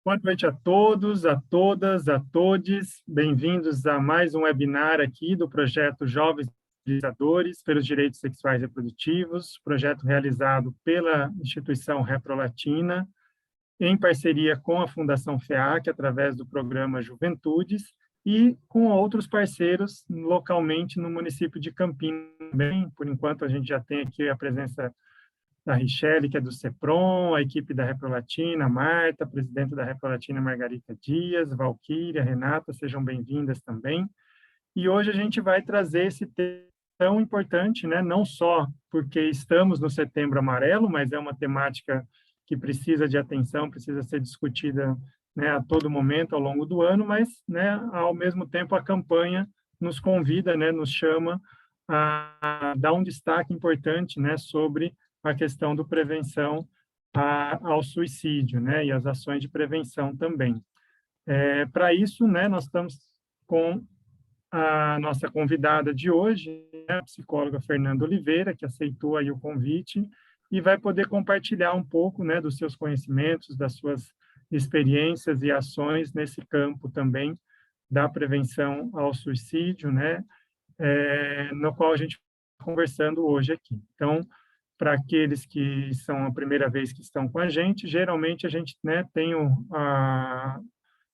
Boa noite a todos, a todas, a todes. Bem-vindos a mais um webinar aqui do projeto Jovens Legisladores pelos Direitos Sexuais e Reprodutivos, projeto realizado pela instituição Reprolatina, em parceria com a Fundação FEAC, através do programa Juventudes, e com outros parceiros localmente no município de Campinas também. Por enquanto, a gente já tem aqui a presença da Richelle, que é do CEPROM, a equipe da Reprolatina, Marta, presidente da Reprolatina, Margarita Dias, Valquíria, Renata, sejam bem-vindas também. E hoje a gente vai trazer esse tema tão importante, né? Não só porque estamos no Setembro Amarelo, mas é uma temática que precisa de atenção, precisa ser discutida, né, a todo momento ao longo do ano, mas, né, ao mesmo tempo a campanha nos convida, né, nos chama a dar um destaque importante, né, sobre a questão do prevenção ao suicídio, né, e as ações de prevenção também. Para isso, né, nós estamos com a nossa convidada de hoje, a psicóloga Fernanda Oliveira, que aceitou aí o convite e vai poder compartilhar um pouco, né, dos seus conhecimentos, das suas experiências e ações nesse campo também da prevenção ao suicídio, né, no qual a gente está conversando hoje aqui. Então, para aqueles que são a primeira vez que estão com a gente, geralmente a gente, né,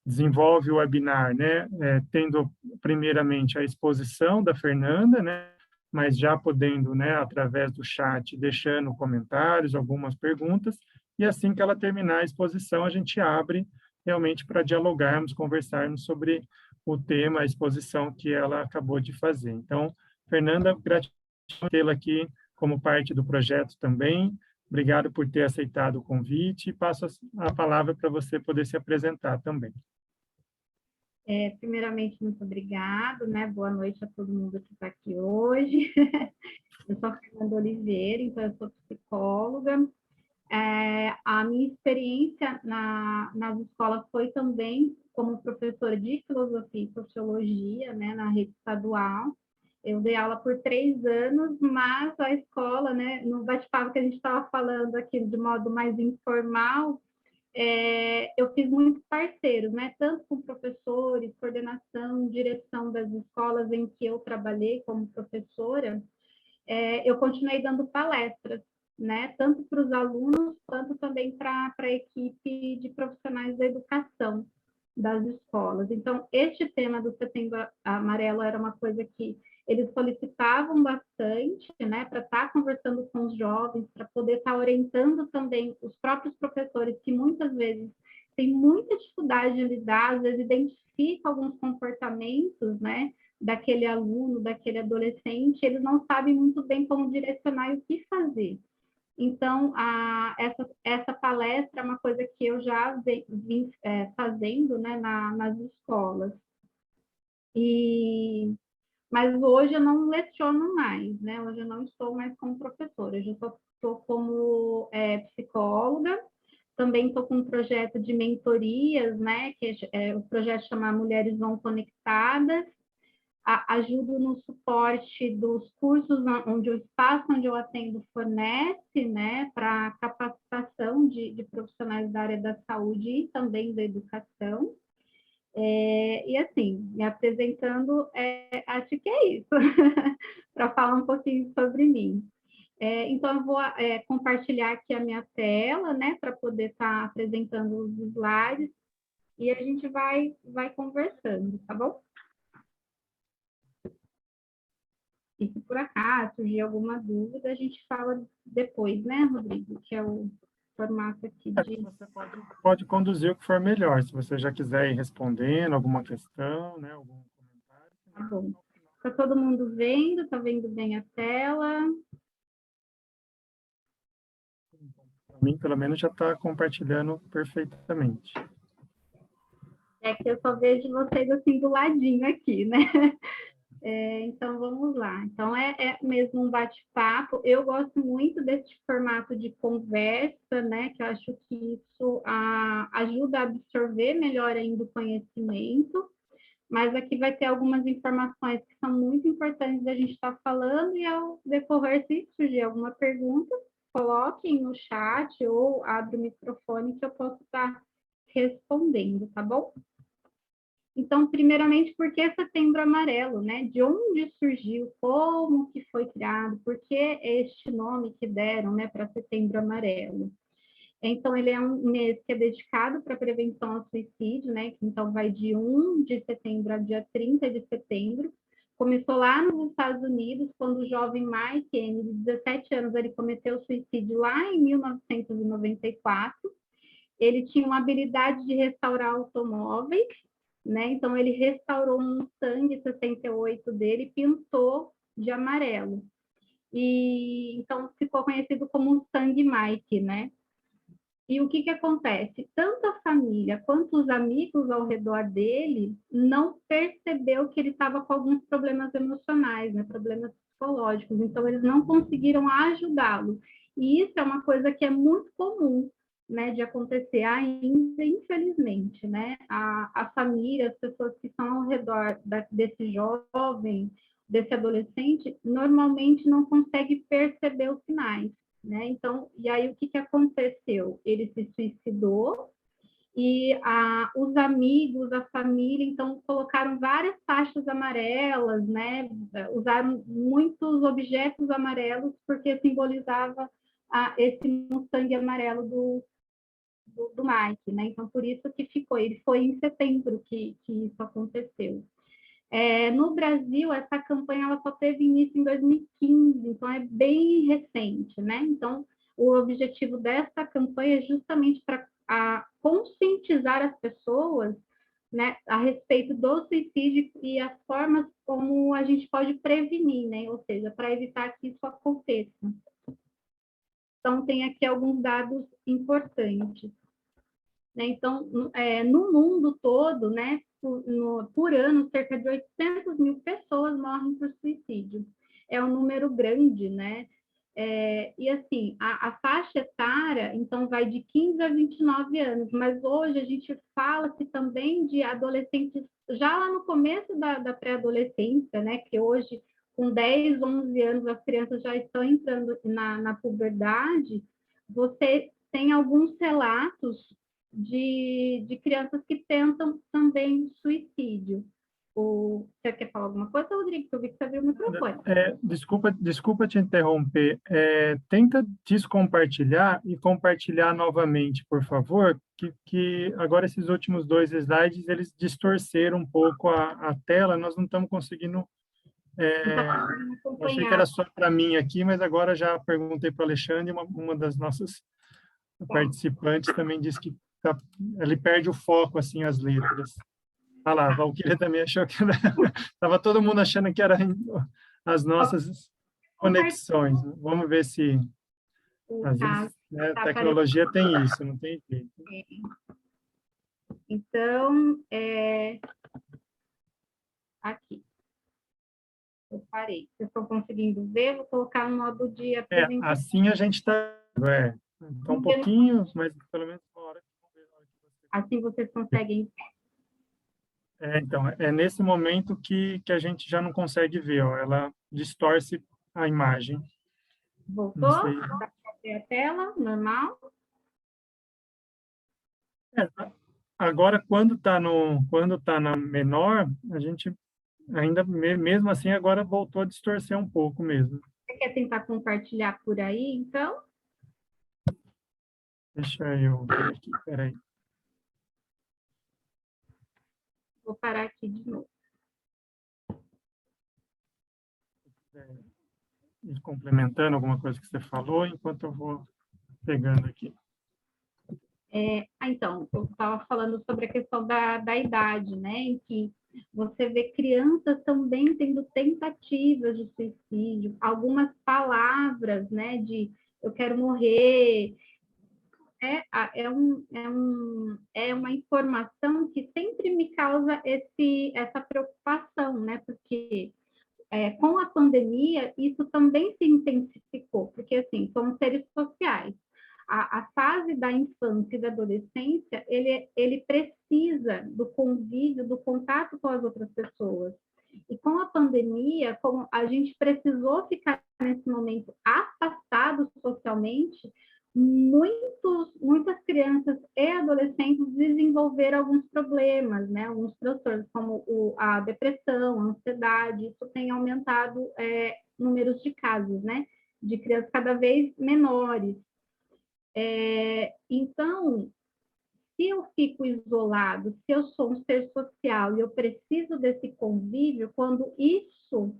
desenvolve o webinar, né, tendo primeiramente a exposição da Fernanda, né, mas já podendo, né, através do chat, deixando comentários, algumas perguntas, e assim que ela terminar a exposição, a gente abre realmente para dialogarmos, conversarmos sobre o tema, a exposição que ela acabou de fazer. Então, Fernanda, gratidão por tê-la aqui como parte do projeto também. Obrigado por ter aceitado o convite e passo a palavra para você poder se apresentar também. Primeiramente, muito obrigado, né? Boa noite a todo mundo que está aqui hoje. Eu sou a Fernanda Oliveira, então eu sou psicóloga. A minha experiência nas escolas foi também como professora de filosofia e sociologia, né, na rede estadual. Eu dei aula por 3 anos, mas a escola, né, no bate-papo que a gente estava falando aqui de modo mais informal, eu fiz muitos parceiros, né, tanto com professores, coordenação, direção das escolas em que eu trabalhei como professora. Eu continuei dando palestras, né, tanto para os alunos quanto também para a equipe de profissionais da educação das escolas. Então, este tema do Setembro Amarelo era uma coisa que eles solicitavam bastante, né, para estar conversando com os jovens, para poder estar orientando também os próprios professores, que muitas vezes têm muita dificuldade de lidar, às vezes identificam alguns comportamentos, né, daquele aluno, daquele adolescente, eles não sabem muito bem como direcionar e o que fazer. Então, essa palestra é uma coisa que eu já vim fazendo, né, nas escolas. Mas hoje eu não leciono mais, né? Hoje eu não estou mais como professora, hoje eu estou como psicóloga, também estou com um projeto de mentorias, né? Que o projeto chama Mulheres Vão Conectadas. Ajudo no suporte dos cursos onde o espaço onde eu atendo fornece, né, para capacitação de profissionais da área da saúde e também da educação. E assim, me apresentando, acho que é isso, para falar um pouquinho sobre mim. Então, eu vou compartilhar aqui a minha tela, né, para poder estar apresentando os slides, e a gente vai conversando, tá bom? E se por acaso surgir alguma dúvida, a gente fala depois, né, Rodrigo? Que é o formato aqui de... Você pode conduzir o que for melhor, se você já quiser ir respondendo alguma questão, né, algum comentário. Tá bom. Está todo mundo vendo? Está vendo bem a tela? Para mim, pelo menos, já está compartilhando perfeitamente. É que eu só vejo vocês assim do ladinho aqui, né? Então, vamos lá. Então, é mesmo um bate-papo. Eu gosto muito desse formato de conversa, né? Que eu acho que isso ajuda a absorver melhor ainda o conhecimento. Mas aqui vai ter algumas informações que são muito importantes da gente estar falando, e ao decorrer, se surgir alguma pergunta, coloquem no chat ou abre o microfone que eu posso estar respondendo, tá bom? Então, primeiramente, por que Setembro Amarelo, né? De onde surgiu, como que foi criado, por que este nome que deram, né, para Setembro Amarelo? Então, ele é um mês que é dedicado para a prevenção ao suicídio, né? Então, vai de 1 de setembro a dia 30 de setembro. Começou lá nos Estados Unidos, quando o jovem Mike M, de 17 anos, ele cometeu suicídio lá em 1994. Ele tinha uma habilidade de restaurar automóveis, né? Então, ele restaurou um Mustang 68 dele e pintou de amarelo. E então ficou conhecido como Mustang Mike, né? E o que acontece? Tanto a família quanto os amigos ao redor dele não percebeu que ele estava com alguns problemas emocionais, né? Problemas psicológicos. Então, eles não conseguiram ajudá-lo. E isso é uma coisa que é muito comum, né, de acontecer ainda, infelizmente, né? A família, as pessoas que estão ao redor desse jovem, desse adolescente, normalmente não conseguem perceber os sinais, né? Então, e aí o que aconteceu? Ele se suicidou e os amigos, a família, então colocaram várias faixas amarelas, né? Usaram muitos objetos amarelos porque simbolizava esse Mustang amarelo do Mike, né? Então, por isso que ficou. Ele foi em setembro que isso aconteceu. No Brasil, essa campanha ela só teve início em 2015, então é bem recente, né? Então, o objetivo dessa campanha é justamente para conscientizar as pessoas, né, a respeito do suicídio e as formas como a gente pode prevenir, né? Ou seja, para evitar que isso aconteça. Então, tem aqui alguns dados importantes. Né? Então, no mundo todo, né, por ano, cerca de 800 mil pessoas morrem por suicídio. É um número grande, né? E assim, a faixa etária, então, vai de 15 a 29 anos, mas hoje a gente fala-se também de adolescentes, já lá no começo da pré-adolescência, né, que hoje, com 10, 11 anos, as crianças já estão entrando na puberdade, você tem alguns relatos de crianças que tentam também suicídio. Você quer falar alguma coisa, Rodrigo? Eu vi que você abriu o microfone. Desculpa te interromper. Tenta descompartilhar e compartilhar novamente, por favor, que agora esses últimos 2 slides, eles distorceram um pouco a tela, nós não estamos conseguindo... Eu achei que era só para mim aqui, mas agora já perguntei para o Alexandre, uma das nossas participantes também disse que ele perde o foco, assim, as letras. Ah lá, a Valquíria também achou que estava todo mundo achando que era as nossas conexões. Vamos ver se, às vezes, né, a tecnologia tem isso, não tem jeito. Então, aqui. Eu parei. Vocês estão conseguindo ver? Vou colocar no modo de apresentação. Assim a gente está... Está um pouquinho, mas pelo menos uma hora. Assim vocês conseguem... Então, é nesse momento que a gente já não consegue ver, ó, ela distorce a imagem. Voltou? Dá para ver a tela, normal? Agora, quando tá na menor, a gente ainda, mesmo assim, agora voltou a distorcer um pouco mesmo. Você quer tentar compartilhar por aí, então? Deixa eu ver aqui, peraí. Vou parar aqui de novo. Ir complementando alguma coisa que você falou, enquanto eu vou pegando aqui. Então, eu estava falando sobre a questão da idade, né, em que você vê crianças também tendo tentativas de suicídio, algumas palavras, né, de eu quero morrer, é uma informação que sempre me causa essa preocupação, né, porque com a pandemia, isso também se intensificou, porque, assim, somos seres sociais. A fase da infância e da adolescência, ele precisa do convívio, do contato com as outras pessoas. E com a pandemia, como a gente precisou ficar nesse momento afastado socialmente, muitas crianças e adolescentes desenvolveram alguns problemas, né? Alguns transtornos, como a depressão, a ansiedade, isso tem aumentado números de casos, né? De crianças cada vez menores. Então, se eu fico isolado, se eu sou um ser social e eu preciso desse convívio, quando isso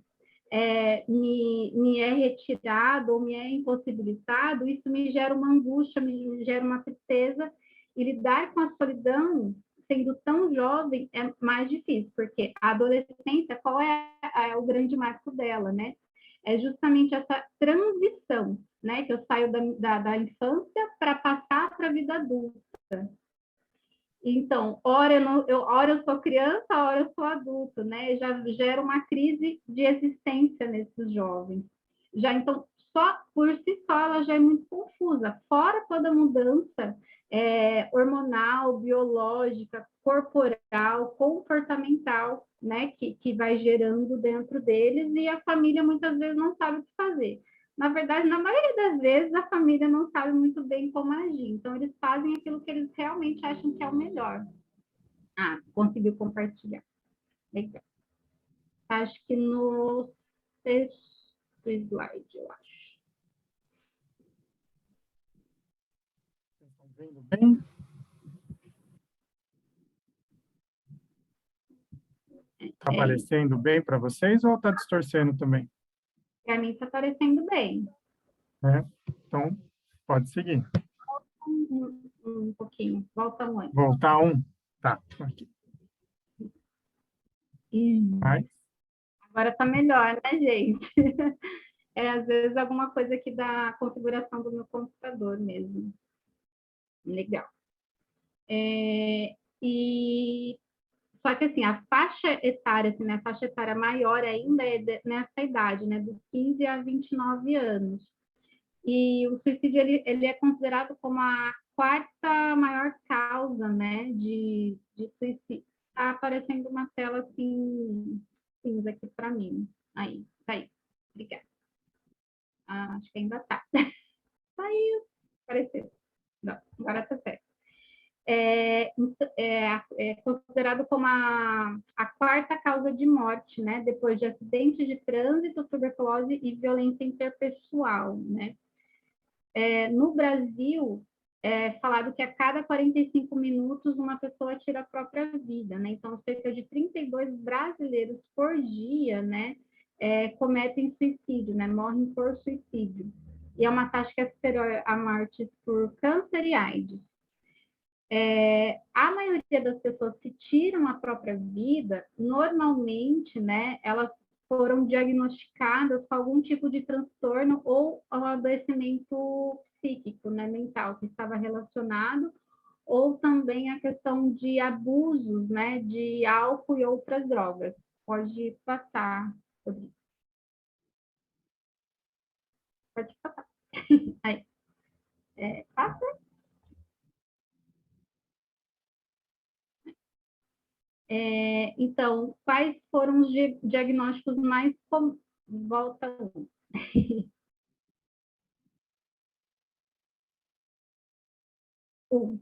me é retirado ou me é impossibilitado, isso me gera uma angústia, me gera uma tristeza, e lidar com a solidão, sendo tão jovem, é mais difícil, porque a adolescência, qual é o grande marco dela, né? É justamente essa transição, né? Que eu saio da infância para passar para a vida adulta. Então, ora eu sou criança, ora eu sou adulto, né? Já gera uma crise de existência nesses jovens. Já então, só por si só, ela já é muito confusa. Fora toda a mudança hormonal, biológica, corporal, comportamental, né? Que vai gerando dentro deles, e a família muitas vezes não sabe o que fazer. Na verdade, na maioria das vezes, a família não sabe muito bem como agir. Então, eles fazem aquilo que eles realmente acham que é o melhor. Ah, conseguiu compartilhar. Legal. Acho que no sexto slide, eu acho. Estão vendo bem? Está aparecendo bem para vocês ou está distorcendo também? Para mim está aparecendo bem. Então, pode seguir. Um pouquinho. Volta muito. Voltar um? Tá, aqui. Mais. Agora está melhor, né, gente? Às vezes alguma coisa aqui da configuração do meu computador mesmo. Legal. E só que assim, a faixa etária, assim, né, a faixa etária maior ainda é nessa idade, né, dos 15 a 29 anos. E o suicídio, ele é considerado como a quarta maior causa, né, de suicídio. Está aparecendo uma tela assim, cinza aqui para mim. Aí, tá aí. Obrigada. Acho que ainda tá. Saiu. Apareceu. Não, agora tá certo. É considerado como a quarta causa de morte, né? Depois de acidentes de trânsito, tuberculose e violência interpessoal, né? No Brasil, é falado que a cada 45 minutos uma pessoa tira a própria vida, né? Então, cerca de 32 brasileiros por dia, né? Cometem suicídio, né? Morrem por suicídio. E é uma taxa que é superior a mortes por câncer e AIDS. A maioria das pessoas que tiram a própria vida, normalmente, né, elas foram diagnosticadas com algum tipo de transtorno ou um adoecimento psíquico, né, mental, que estava relacionado, ou também a questão de abusos, né, de álcool e outras drogas. Pode passar, Rodrigo. Pode passar. Aí. Passa. Então, quais foram os diagnósticos mais comuns? Volta um.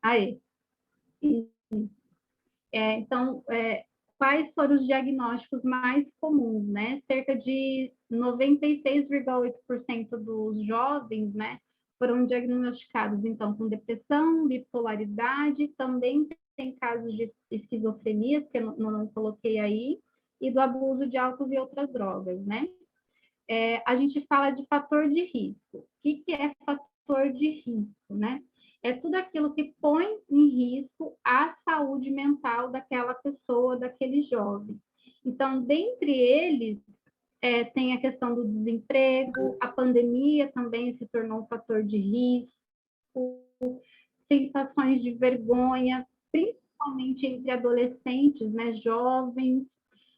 Aí. Então, quais foram os diagnósticos mais comuns, né? Cerca de 96,8% dos jovens, né, foram diagnosticados, então, com depressão, bipolaridade, também tem casos de esquizofrenia, que eu não coloquei aí, e do abuso de álcool e outras drogas, né? A gente fala de fator de risco. O que é fator de risco, né? É tudo aquilo que põe em risco a saúde mental daquela pessoa, daquele jovem. Então, dentre eles, tem a questão do desemprego, a pandemia também se tornou um fator de risco, sensações de vergonha, principalmente entre adolescentes, né, jovens,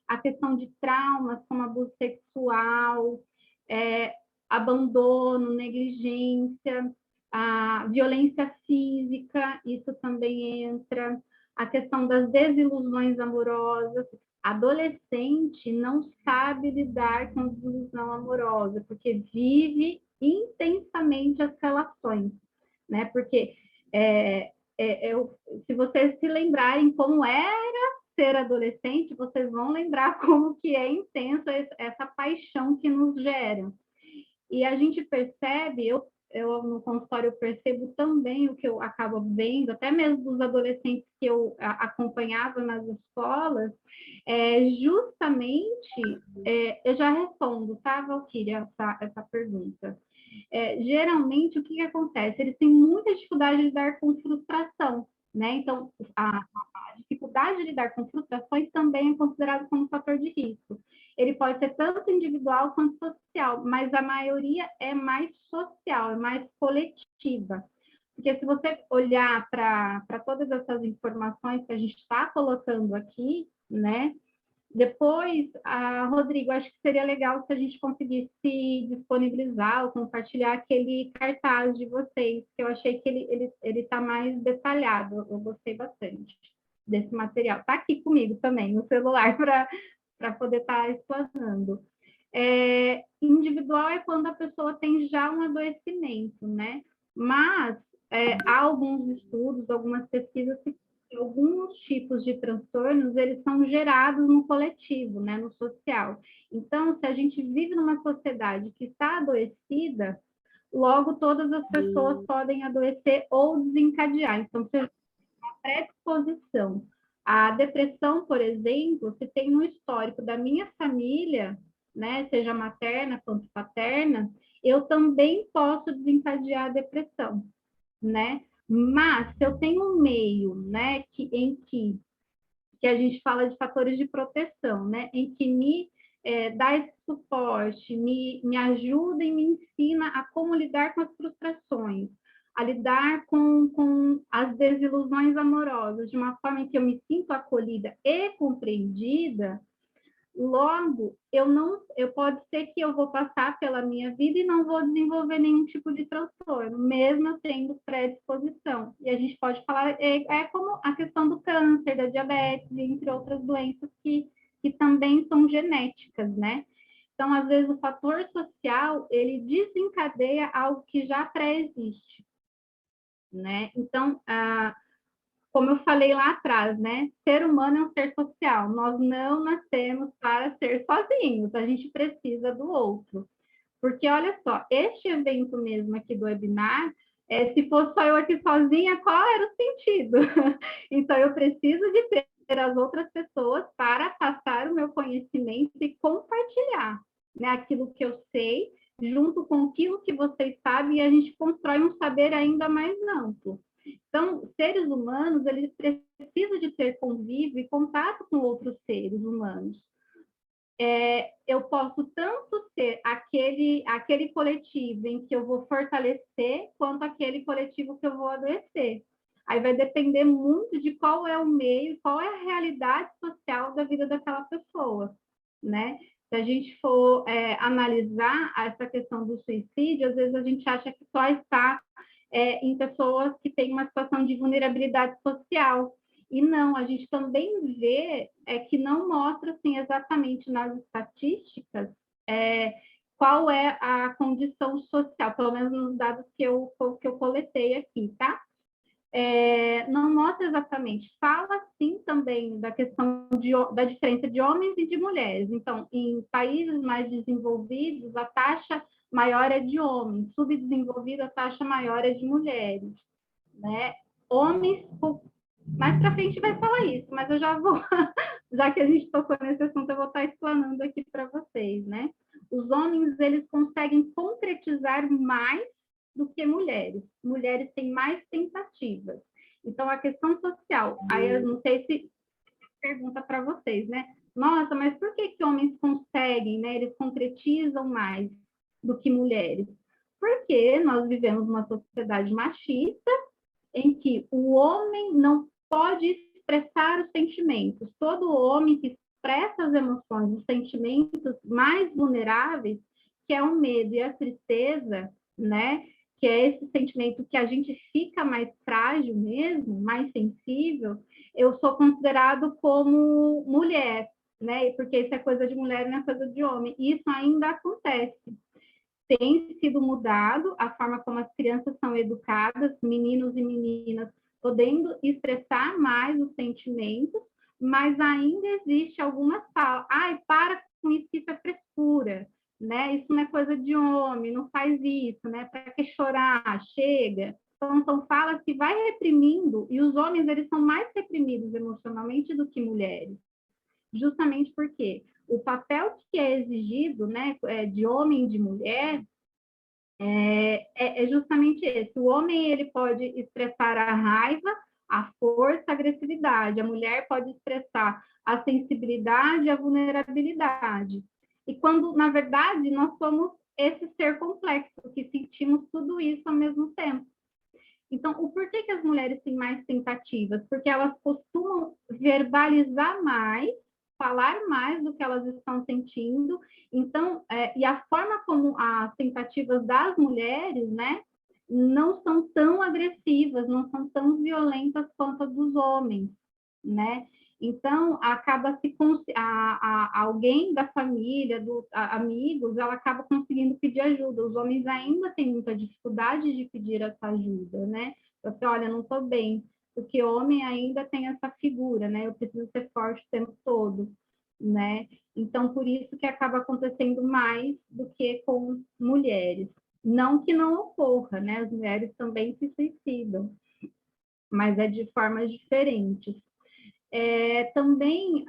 a questão de traumas como abuso sexual, abandono, negligência, a violência física, isso também entra, a questão das desilusões amorosas. Adolescente não sabe lidar com desilusão amorosa, porque vive intensamente as relações, né? Porque se vocês se lembrarem como era ser adolescente, vocês vão lembrar como que é intenso essa paixão que nos gera. E a gente percebe, eu no consultório eu percebo também o que eu acabo vendo, até mesmo dos adolescentes que eu acompanhava nas escolas, justamente, eu já respondo, tá, Valquíria, essa pergunta. Geralmente, o que acontece? Eles têm muita dificuldade de lidar com frustração, né? Então, a dificuldade de lidar com frustrações também é considerado como fator de risco. Ele pode ser tanto individual quanto social, mas a maioria é mais social, é mais coletiva. Porque se você olhar para todas essas informações que a gente está colocando aqui, né? Depois, Rodrigo, acho que seria legal se a gente conseguisse disponibilizar ou compartilhar aquele cartaz de vocês, que eu achei que ele tá mais detalhado, eu gostei bastante desse material. Está aqui comigo também, no celular, para poder estar explanando. Individual é quando a pessoa tem já um adoecimento, né? Mas há alguns estudos, algumas pesquisas que alguns tipos de transtornos, eles são gerados no coletivo, né, no social. Então, se a gente vive numa sociedade que está adoecida, logo todas as pessoas podem adoecer ou desencadear. Então, se uma predisposição à depressão, por exemplo, se tem no histórico da minha família, né, seja materna quanto paterna, eu também posso desencadear a depressão, né? Mas se eu tenho um meio, né, em que a gente fala de fatores de proteção, né, em que me dá esse suporte, me ajuda e me ensina a como lidar com as frustrações, a lidar com as desilusões amorosas, de uma forma em que eu me sinto acolhida e compreendida. Logo, pode ser que eu vou passar pela minha vida e não vou desenvolver nenhum tipo de transtorno, mesmo eu tendo predisposição. E a gente pode falar, como a questão do câncer, da diabetes, entre outras doenças que também são genéticas, né? Então, às vezes, o fator social, ele desencadeia algo que já pré-existe, né? Então, como eu falei lá atrás, né? Ser humano é um ser social. Nós não nascemos para ser sozinhos, a gente precisa do outro. Porque, olha só, este evento mesmo aqui do webinar, se fosse só eu aqui sozinha, qual era o sentido? Então, eu preciso de ter as outras pessoas para passar o meu conhecimento e compartilhar, né, aquilo que eu sei, junto com aquilo que vocês sabem, e a gente constrói um saber ainda mais amplo. Então, seres humanos, eles precisam de ter convívio e contato com outros seres humanos. Eu posso tanto ser aquele coletivo em que eu vou fortalecer, quanto aquele coletivo que eu vou adoecer. Aí vai depender muito de qual é o meio, qual é a realidade social da vida daquela pessoa, né? Se a gente for analisar essa questão do suicídio, às vezes a gente acha que só está em pessoas que têm uma situação de vulnerabilidade social. E não, a gente também vê que não mostra assim, exatamente nas estatísticas qual é a condição social, pelo menos nos dados que eu coletei aqui, tá? Não mostra exatamente. Fala, sim, também da questão da diferença de homens e de mulheres. Então, em países mais desenvolvidos, a taxa maior é de homens, subdesenvolvido, a taxa maior é de mulheres, né? Homens, mais para frente vai falar isso, mas eu já vou, já que a gente tocou nesse assunto, eu vou estar explanando aqui para vocês, né? Os homens, eles conseguem concretizar mais do que mulheres. Mulheres têm mais tentativas. Então, a questão social, aí eu não sei se pergunta para vocês, né? Nossa, mas por que homens conseguem, né? Eles concretizam mais do que mulheres? Porque nós vivemos uma sociedade machista em que o homem não pode expressar os sentimentos. Todo homem que expressa as emoções, os sentimentos mais vulneráveis, que é o medo e a tristeza, né? Que é esse sentimento que a gente fica mais frágil mesmo, mais sensível, eu sou considerado como mulher, né? Porque isso é coisa de mulher, não é coisa de homem. E isso ainda acontece. tem sido mudado a forma como as crianças são educadas, meninos e meninas podendo expressar mais os sentimentos, mas ainda existe algumas falas. Ai, para com isso, isso é frescura, né? Isso não é coisa de homem, não faz isso, né? Para que chorar? Chega. Então, são falas que vai reprimindo, e os homens, eles são mais reprimidos emocionalmente do que mulheres. Justamente porque o papel que é exigido, né, de homem e de mulher, é justamente esse. O homem, ele pode expressar a raiva, a força, a agressividade. A mulher pode expressar a sensibilidade e a vulnerabilidade. E quando, na verdade, nós somos esse ser complexo, que sentimos tudo isso ao mesmo tempo. Então, o porquê que as mulheres têm mais tentativas? Porque elas costumam verbalizar mais, falar mais do que elas estão sentindo. Então, e a forma como as tentativas das mulheres, né, não são tão agressivas, não são tão violentas quanto as dos homens, né? Então, acaba se alguém da família, amigos, ela acaba conseguindo pedir ajuda. Os homens ainda têm muita dificuldade de pedir essa ajuda, né? Eu falei, olha, não estou bem, porque homem ainda tem essa figura, né? Eu preciso ser forte o tempo todo, né? Então, por isso que acaba acontecendo mais do que com mulheres. Não que não ocorra, né? As mulheres também se suicidam, mas é de formas diferentes. Também,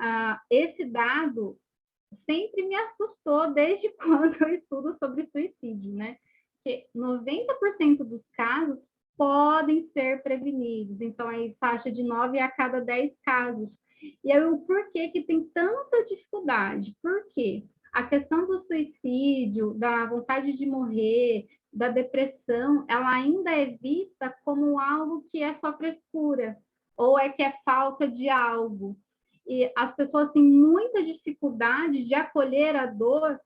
esse dado sempre me assustou desde quando eu estudo sobre suicídio, né? Que 90% dos casos podem ser prevenidos. Então, aí, faixa de 9 a cada 10 casos. E aí, o porquê que tem tanta dificuldade? Por quê? A questão do suicídio, da vontade de morrer, da depressão, ela ainda é vista como algo que é só frescura, ou é que é falta de algo. E as pessoas têm muita dificuldade de acolher a dor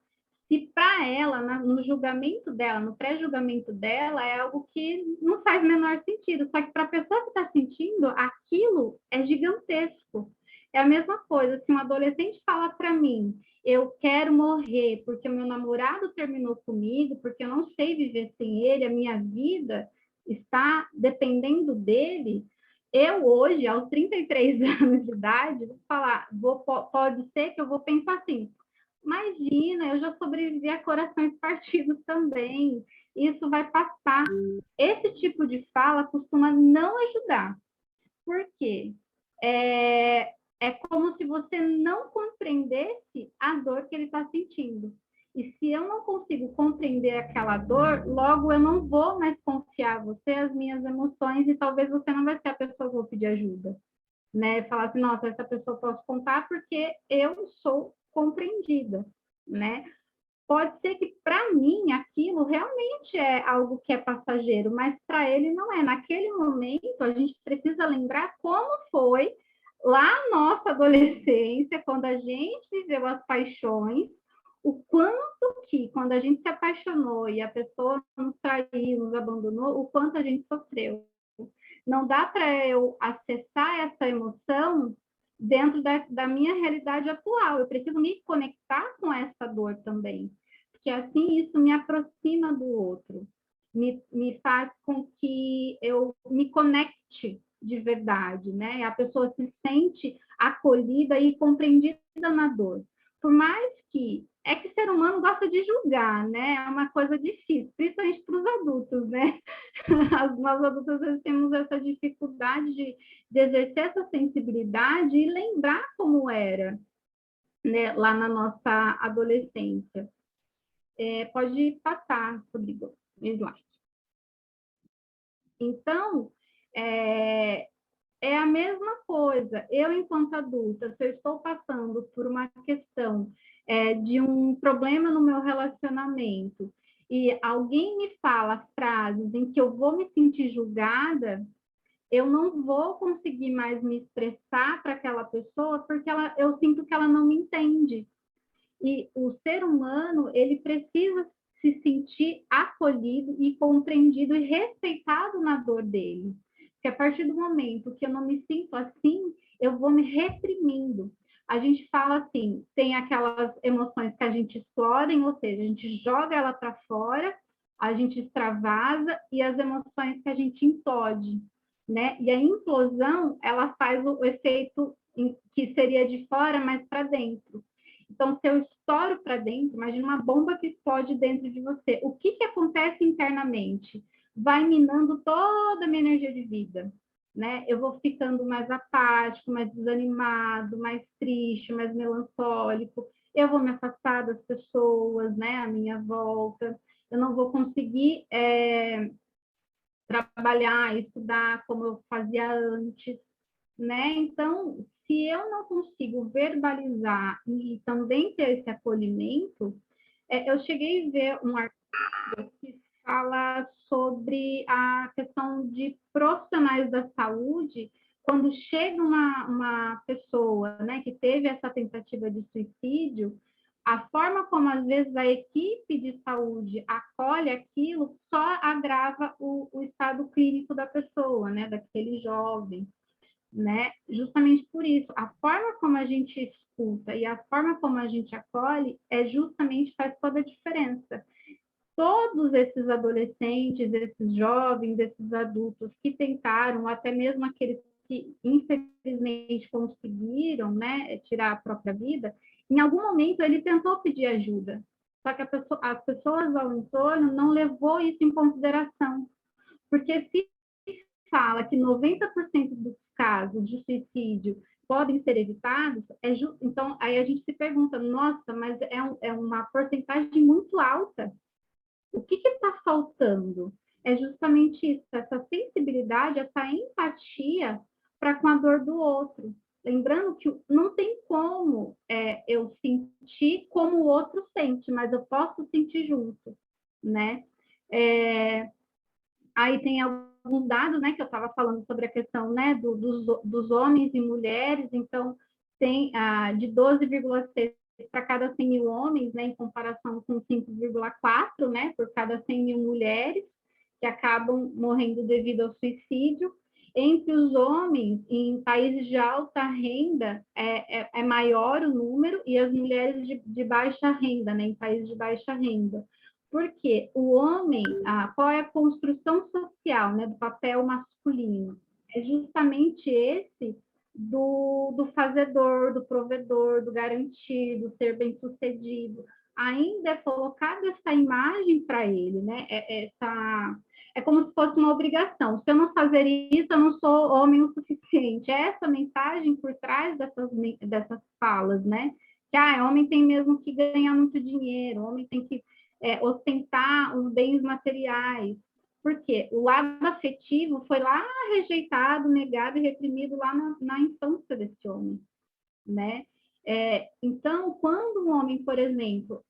se para ela, no julgamento dela, no pré-julgamento dela, é algo que não faz o menor sentido. Só que para a pessoa que está sentindo, aquilo é gigantesco. É a mesma coisa, se um adolescente fala para mim, eu quero morrer porque o meu namorado terminou comigo, porque eu não sei viver sem ele, a minha vida está dependendo dele. Eu hoje, aos 33 anos de idade, vou falar, pode ser que eu vou pensar assim, imagina, eu já sobrevivi a corações partidos também, isso vai passar. Esse tipo de fala costuma não ajudar. Por quê? É como se você não compreendesse a dor que ele está sentindo. E se eu não consigo compreender aquela dor, logo eu não vou mais confiar você, as minhas emoções, e talvez você não vai ser a pessoa que eu vou pedir ajuda. Né? Falar assim, nossa, essa pessoa eu posso contar porque eu sou compreendida, né? Pode ser que para mim aquilo realmente é algo que é passageiro, mas para ele não é. Naquele momento, a gente precisa lembrar como foi lá na nossa adolescência, quando a gente viveu as paixões, o quanto que, quando a gente se apaixonou e a pessoa nos traiu, nos abandonou, o quanto a gente sofreu. Não dá para eu acessar essa emoção dentro da minha realidade atual. Eu preciso me conectar com essa dor também, porque assim isso me aproxima do outro, me faz com que eu me conecte de verdade, né? A pessoa se sente acolhida e compreendida na dor. Por mais que ser humano gosta de julgar, né? É uma coisa difícil, principalmente para os adultos, né? Nós adultos às vezes temos essa dificuldade de exercer essa sensibilidade e lembrar como era, né, lá na nossa adolescência. Pode passar, Rodrigo, slide. Então, é a mesma coisa. Eu, enquanto adulta, se eu estou passando por uma questão de um problema no meu relacionamento e alguém me fala frases em que eu vou me sentir julgada, eu não vou conseguir mais me expressar para aquela pessoa porque eu sinto que ela não me entende. E o ser humano, ele precisa se sentir acolhido e compreendido e respeitado na dor dele. Porque a partir do momento que eu não me sinto assim, eu vou me reprimindo. a gente fala assim, tem aquelas emoções que a gente explode, ou seja, a gente joga ela para fora, a gente extravasa, e as emoções que a gente implode, né? E a implosão, ela faz o efeito que seria de fora, mas para dentro. Então, se eu estouro para dentro, imagina uma bomba que explode dentro de você. O que acontece internamente? Vai minando toda a minha energia de vida, né? Eu vou ficando mais apático, mais desanimado, mais triste, mais melancólico. Eu vou me afastar das pessoas, né? À minha volta. Eu não vou conseguir trabalhar, estudar como eu fazia antes, né? Então, se eu não consigo verbalizar e também ter esse acolhimento, eu cheguei a ver um artigo que fala sobre a questão de profissionais da saúde, quando chega uma pessoa, né, que teve essa tentativa de suicídio, a forma como às vezes a equipe de saúde acolhe aquilo só agrava o estado clínico da pessoa, né, daquele jovem, né? Justamente por isso, a forma como a gente escuta e a forma como a gente acolhe justamente faz toda a diferença. Todos esses adolescentes, esses jovens, esses adultos que tentaram, até mesmo aqueles que infelizmente conseguiram, né, tirar a própria vida, em algum momento ele tentou pedir ajuda, só que as pessoas ao entorno não levou isso em consideração, porque se fala que 90% dos casos de suicídio podem ser evitados, então aí a gente se pergunta, nossa, mas é uma porcentagem muito alta. O que está faltando? É justamente isso, essa sensibilidade, essa empatia para com a dor do outro. Lembrando que não tem como eu sentir como o outro sente, mas eu posso sentir junto, né? Aí tem alguns dados, né, que eu estava falando sobre a questão, né, dos homens e mulheres, então tem de 12,6 para cada 100 mil homens, né, em comparação com 5,4, né, por cada 100 mil mulheres que acabam morrendo devido ao suicídio. Entre os homens, em países de alta renda, é maior o número, e as mulheres de baixa renda, né, em países de baixa renda. Porque o homem, qual é a construção social, né, do papel masculino? É justamente esse do fazedor, do provedor, do garantido, ser bem-sucedido. Ainda é colocada essa imagem para ele, né? É como se fosse uma obrigação. Se eu não fazer isso, eu não sou homem o suficiente. É essa mensagem por trás dessas falas, né? Que homem tem mesmo que ganhar muito dinheiro, homem tem que ostentar os bens materiais. Porque o lado afetivo foi lá rejeitado, negado e reprimido lá na infância desse homem, né? Então, quando um homem, por exemplo,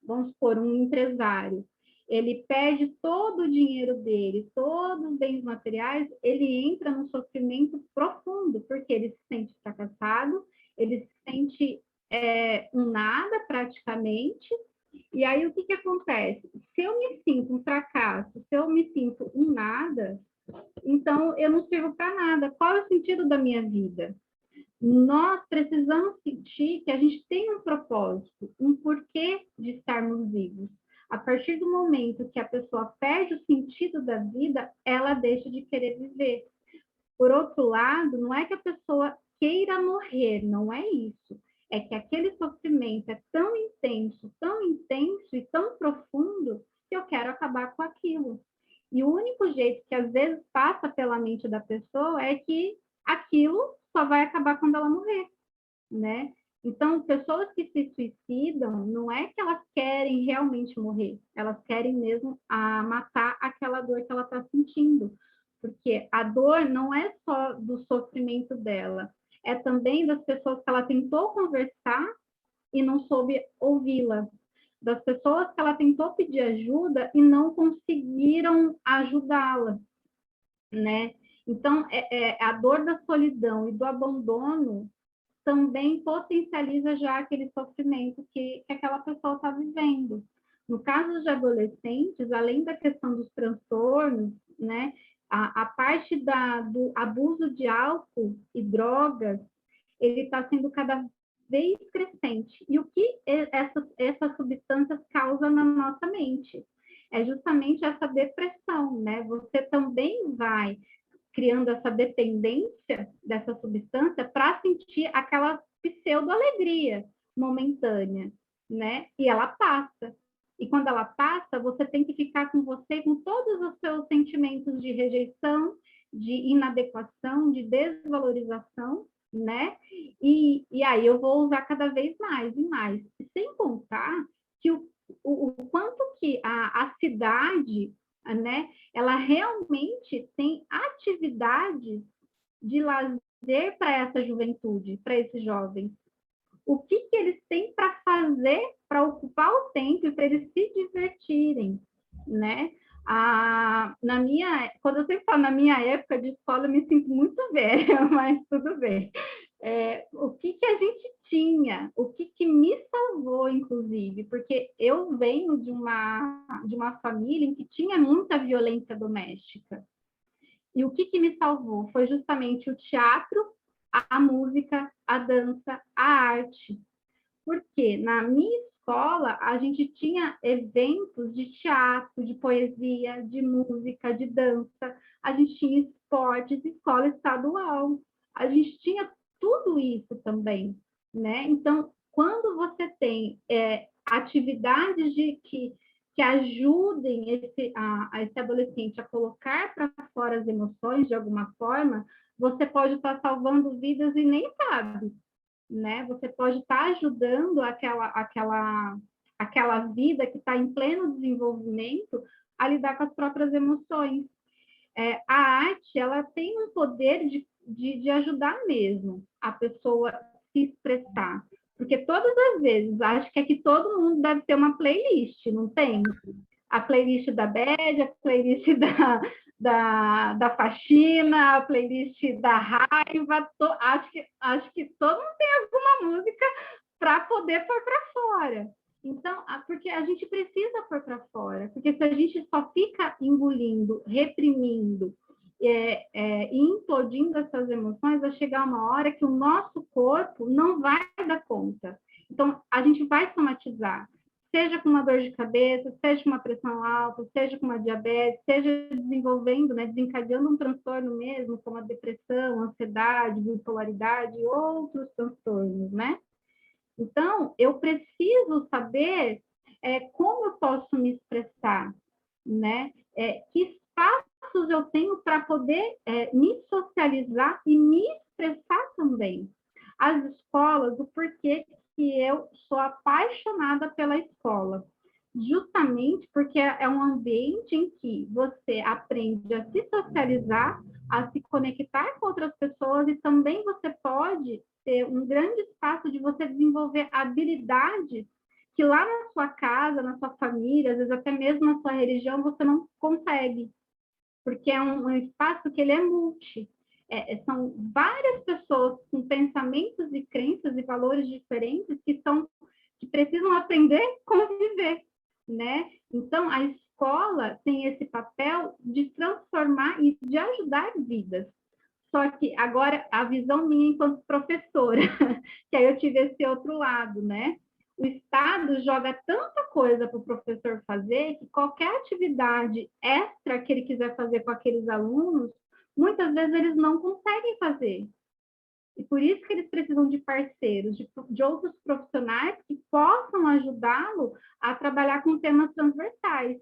vamos supor, um empresário, ele perde todo o dinheiro dele, todos os bens materiais, ele entra num sofrimento profundo, porque ele se sente fracassado, ele se sente um nada praticamente. E aí, o que acontece? Se eu me sinto um fracasso, se eu me sinto um nada, então eu não sirvo para nada. Qual é o sentido da minha vida? Nós precisamos sentir que a gente tem um propósito, um porquê de estarmos vivos. A partir do momento que a pessoa perde o sentido da vida, ela deixa de querer viver. Por outro lado, não é que a pessoa queira morrer, não é isso. É que aquele sofrimento é tão intenso e tão profundo que eu quero acabar com aquilo. E o único jeito que às vezes passa pela mente da pessoa é que aquilo só vai acabar quando ela morrer, né? Então, pessoas que se suicidam, não é que elas querem realmente morrer, elas querem mesmo matar aquela dor que ela está sentindo, porque a dor não é só do sofrimento dela, é também das pessoas que ela tentou conversar e não soube ouvi-la, das pessoas que ela tentou pedir ajuda e não conseguiram ajudá-la, né? Então, a dor da solidão e do abandono também potencializa já aquele sofrimento que aquela pessoa está vivendo. No caso de adolescentes, além da questão dos transtornos, né, a parte do abuso de álcool e drogas, ele está sendo cada vez crescente. E o que essas substâncias causam na nossa mente? É justamente essa depressão, né? Você também vai criando essa dependência dessa substância para sentir aquela pseudo-alegria momentânea, né? E ela passa. E quando ela passa, você tem que ficar com você, com todos os seus sentimentos de rejeição, de inadequação, de desvalorização, né? E aí eu vou usar cada vez mais e mais. Sem contar que o quanto que a cidade, né, ela realmente tem atividades de lazer para essa juventude, para esses jovens. O que eles têm para fazer para ocupar o tempo e para eles se divertirem, né? Quando eu sempre falo na minha época de escola, eu me sinto muito velha, mas tudo bem. O que a gente tinha, o que me salvou, inclusive, porque eu venho de uma família em que tinha muita violência doméstica. E o que me salvou foi justamente o teatro, a música, a dança, a arte. Porque na minha escola a gente tinha eventos de teatro, de poesia, de música, de dança, a gente tinha esportes, escola estadual, a gente tinha tudo isso também, né? Então, quando você tem atividades que ajudem esse adolescente a colocar para fora as emoções de alguma forma, você pode estar salvando vidas e nem sabe, né? Você pode estar ajudando aquela vida que está em pleno desenvolvimento a lidar com as próprias emoções. A arte, ela tem um poder de ajudar mesmo a pessoa se expressar. Porque todas as vezes, acho que aqui todo mundo deve ter uma playlist, não tem? A playlist da bad, a playlist da faxina, a playlist da raiva. Acho que todo mundo tem alguma música para poder pôr para fora. Então, porque a gente precisa pôr para fora, porque se a gente só fica engolindo, reprimindo e implodindo essas emoções, vai chegar uma hora que o nosso corpo não vai dar conta. Então, a gente vai somatizar, seja com uma dor de cabeça, seja com uma pressão alta, seja com uma diabetes, seja desenvolvendo, né, desencadeando um transtorno mesmo, como a depressão, ansiedade, bipolaridade e outros transtornos, né? Então, eu preciso saber como eu posso me expressar, né? Que espaços eu tenho para poder me socializar e me expressar também. As escolas, o porquê que eu sou apaixonada pela escola. Justamente porque é um ambiente em que você aprende a se socializar, a se conectar com outras pessoas e também você pode ter um grande espaço de você desenvolver habilidades que lá na sua casa, na sua família, às vezes até mesmo na sua religião, você não consegue. Porque é um espaço que ele é multi. São várias pessoas com pensamentos e crenças e valores diferentes que precisam aprender a conviver, né? Então, a escola tem esse papel de transformar e de ajudar vidas. Só que agora a visão minha enquanto professora, que aí eu tive esse outro lado, né? O Estado joga tanta coisa para o professor fazer que qualquer atividade extra que ele quiser fazer com aqueles alunos, muitas vezes eles não conseguem fazer. E por isso que eles precisam de parceiros, de outros profissionais que possam ajudá-lo a trabalhar com temas transversais.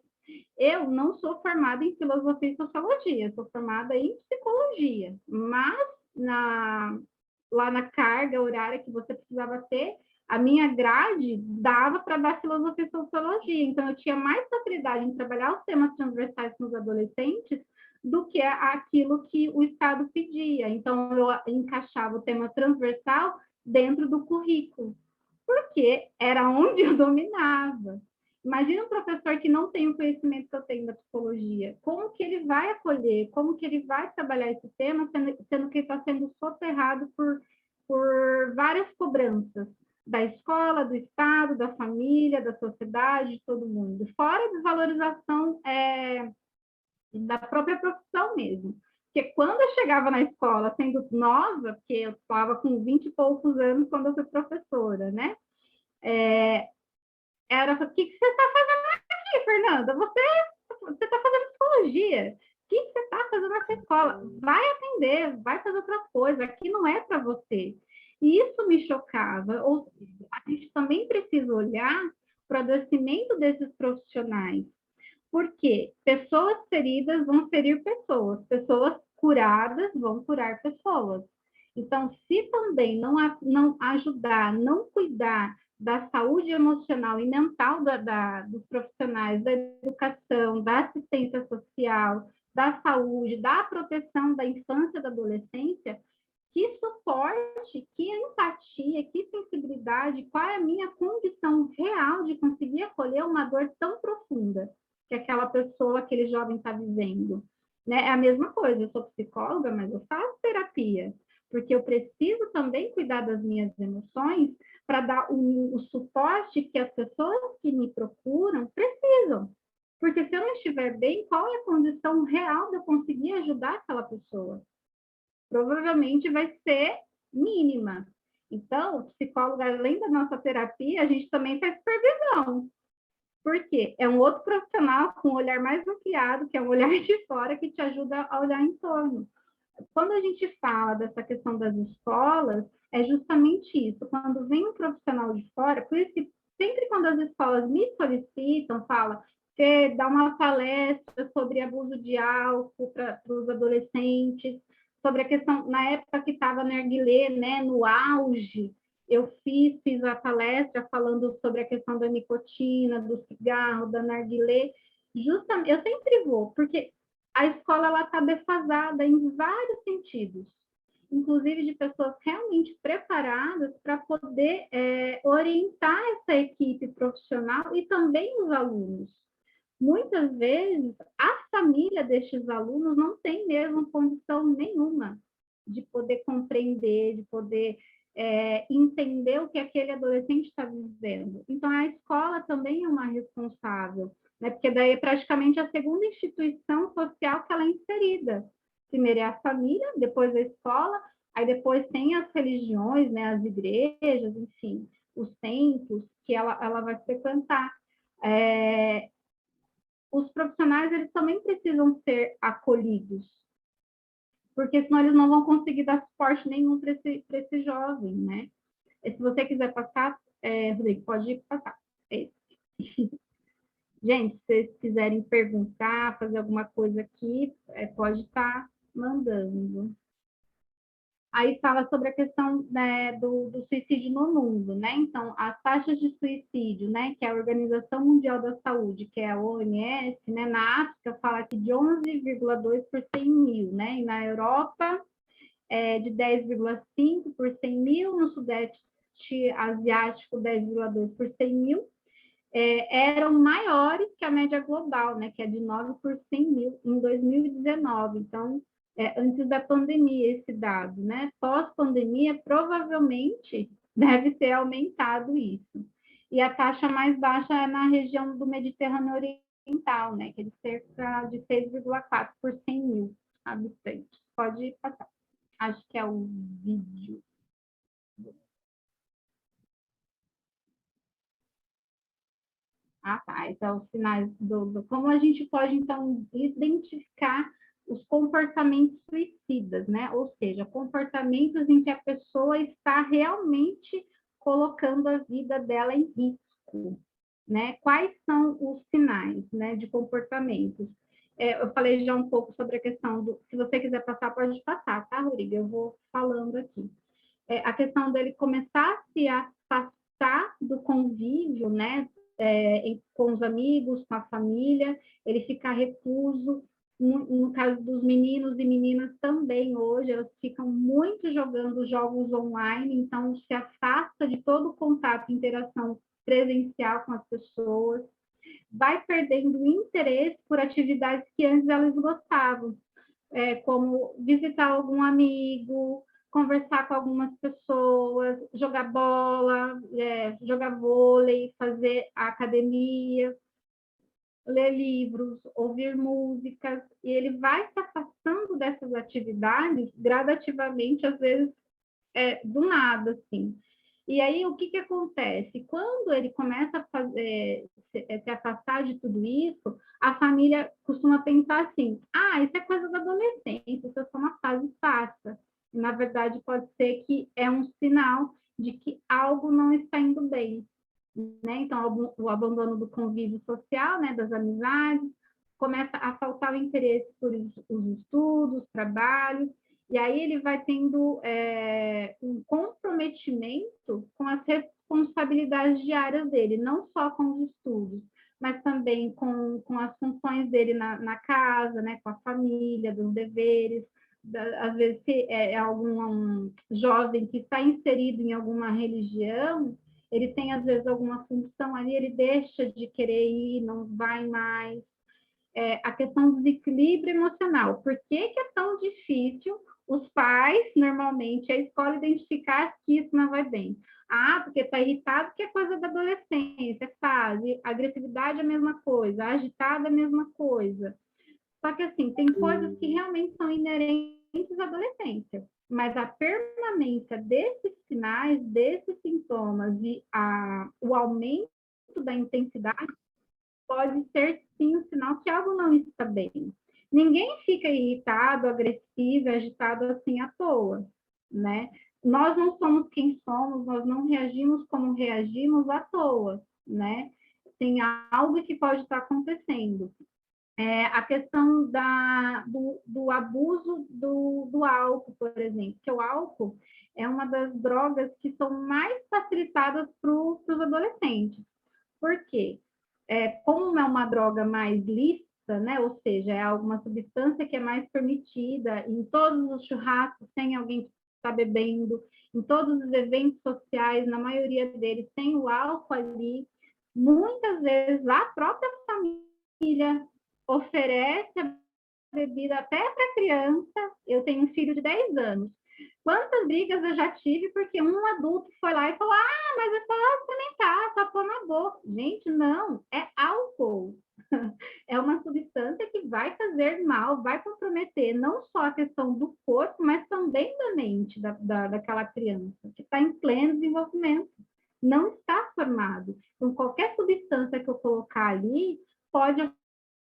Eu não sou formada em filosofia e sociologia, sou formada em psicologia, mas lá na carga horária que você precisava ter, a minha grade dava para dar filosofia e sociologia, então eu tinha mais facilidade em trabalhar os temas transversais com os adolescentes do que aquilo que o Estado pedia. Então, eu encaixava o tema transversal dentro do currículo, porque era onde eu dominava. Imagina um professor que não tem o conhecimento que eu tenho da psicologia. Como que ele vai acolher? Como que ele vai trabalhar esse tema, sendo que ele está sendo soterrado por várias cobranças da escola, do Estado, da família, da sociedade, de todo mundo. Fora a desvalorização da própria profissão mesmo. Porque quando eu chegava na escola, sendo nova, porque eu estava com 20 e poucos anos quando eu fui professora, né? Era, o que você está fazendo aqui, Fernanda? Você está fazendo psicologia. O que você está fazendo nessa escola? Vai atender, vai fazer outra coisa. Aqui não é para você. E isso me chocava. Ou a gente também precisa olhar para o adoecimento desses profissionais. Porque pessoas feridas vão ferir pessoas, pessoas curadas vão curar pessoas. Então, se também não ajudar, não cuidar da saúde emocional e mental dos profissionais, da educação, da assistência social, da saúde, da proteção da infância e da adolescência, que suporte, que empatia, que sensibilidade, qual é a minha condição real de conseguir acolher uma dor tão profunda que aquela pessoa, aquele jovem está vivendo. Né? É a mesma coisa, eu sou psicóloga, mas eu faço terapia, porque eu preciso também cuidar das minhas emoções para dar o suporte que as pessoas que me procuram precisam. Porque se eu não estiver bem, qual é a condição real de eu conseguir ajudar aquela pessoa? Provavelmente vai ser mínima. Então, o psicólogo, além da nossa terapia, a gente também faz supervisão. Por quê? É um outro profissional com um olhar mais ampliado, que é um olhar de fora, que te ajuda a olhar em torno. Quando a gente fala dessa questão das escolas, é justamente isso. Quando vem um profissional de fora, por isso que sempre quando as escolas me solicitam, fala, você dá uma palestra sobre abuso de álcool para os adolescentes, sobre a questão, na época que estava na narguilé, né, no auge, eu fiz a palestra falando sobre a questão da nicotina, do cigarro, da narguilé. Justamente, eu sempre vou, porque a escola está defasada em vários sentidos, inclusive de pessoas realmente preparadas para poder orientar essa equipe profissional e também os alunos. Muitas vezes, a família destes alunos não tem mesmo condição nenhuma de poder compreender, de poder entender o que aquele adolescente está vivendo. Então, a escola também é uma responsável, né? Porque daí é praticamente a segunda instituição social que ela é inserida. Primeiro é a família, depois a escola, aí depois tem as religiões, né? As igrejas, enfim, os templos que ela vai frequentar. Os profissionais, eles também precisam ser acolhidos, porque senão eles não vão conseguir dar suporte nenhum para esse jovem, né? E se você quiser passar, Rodrigo, pode passar. Gente, se vocês quiserem perguntar, fazer alguma coisa aqui, pode estar mandando. Aí fala sobre a questão, né, do suicídio no mundo, né? Então, as taxas de suicídio, né, que é a Organização Mundial da Saúde, que é a OMS, né, na África fala que de 11,2 por 100 mil, né? E na Europa de 10,5 por 100 mil, no Sudeste Asiático 10,2 por 100 mil, eram maiores que a média global, né, que é de 9 por 100 mil em 2019. Então, antes da pandemia, esse dado, né? Pós-pandemia, provavelmente deve ter aumentado isso. E a taxa mais baixa é na região do Mediterrâneo Oriental, né, que é de cerca de 6,4 por 100 mil habitantes. Pode passar. Acho que é o vídeo. Ah, tá. Então, os sinais como a gente pode, então, identificar os comportamentos suicidas, né? Ou seja, comportamentos em que a pessoa está realmente colocando a vida dela em risco, né? Quais são os sinais, né, de comportamentos? Eu falei já um pouco sobre a questão do... Se você quiser passar, pode passar, tá, Rodrigo? Eu vou falando aqui. A questão dele começar a se afastar do convívio, né, com os amigos, com a família, ele ficar recluso. No caso dos meninos e meninas também, hoje, elas ficam muito jogando jogos online, então se afasta de todo o contato, interação presencial com as pessoas, vai perdendo interesse por atividades que antes elas gostavam, como visitar algum amigo, conversar com algumas pessoas, jogar bola, jogar vôlei, fazer a academia. ler livros, ouvir músicas, e ele vai se afastando dessas atividades gradativamente, às vezes do nada, assim. E aí, o que acontece? Quando ele começa a se afastar de tudo isso, a família costuma pensar assim, isso é coisa da adolescência, isso é só uma fase passa. E, na verdade, pode ser que é um sinal de que algo não está indo bem. Né? Então, o abandono do convívio social, né, das amizades, começa a faltar o interesse por os estudos, trabalhos, e aí ele vai tendo um comprometimento com as responsabilidades diárias dele, não só com os estudos, mas também com as funções dele na casa, né, com a família, dos deveres. Às vezes, se é algum jovem que está inserido em alguma religião, ele tem, às vezes, alguma função ali, ele deixa de querer ir, não vai mais. A questão do desequilíbrio emocional. Por que é tão difícil os pais, normalmente, a escola identificar que isso não vai bem? Porque está irritado, que é coisa da adolescência, é fase. Agressividade é a mesma coisa, agitado é a mesma coisa. Só que, assim, tem coisas que realmente são inerentes à adolescência, mas a permanência desses sinais, desses sintomas e o aumento da intensidade pode ser, sim, um sinal que algo não está bem. Ninguém fica irritado, agressivo, agitado assim à toa, né? Nós não somos quem somos, nós não reagimos como reagimos à toa, né? Tem algo que pode estar acontecendo. A questão do abuso do álcool, por exemplo, que o álcool é uma das drogas que são mais facilitadas para os adolescentes. Por quê? Como é uma droga mais lícita, né? Ou seja, é alguma substância que é mais permitida em todos os churrascos, tem alguém que está bebendo, em todos os eventos sociais, na maioria deles tem o álcool ali. Muitas vezes a própria família oferece a bebida até para criança. Eu tenho um filho de 10 anos. Quantas brigas eu já tive porque um adulto foi lá e falou: mas é só experimentar, só pôr na boca. Gente, não, é álcool. É uma substância que vai fazer mal, vai comprometer não só a questão do corpo, mas também da mente daquela criança, que está em pleno desenvolvimento. Não está formado. Então, qualquer substância que eu colocar ali pode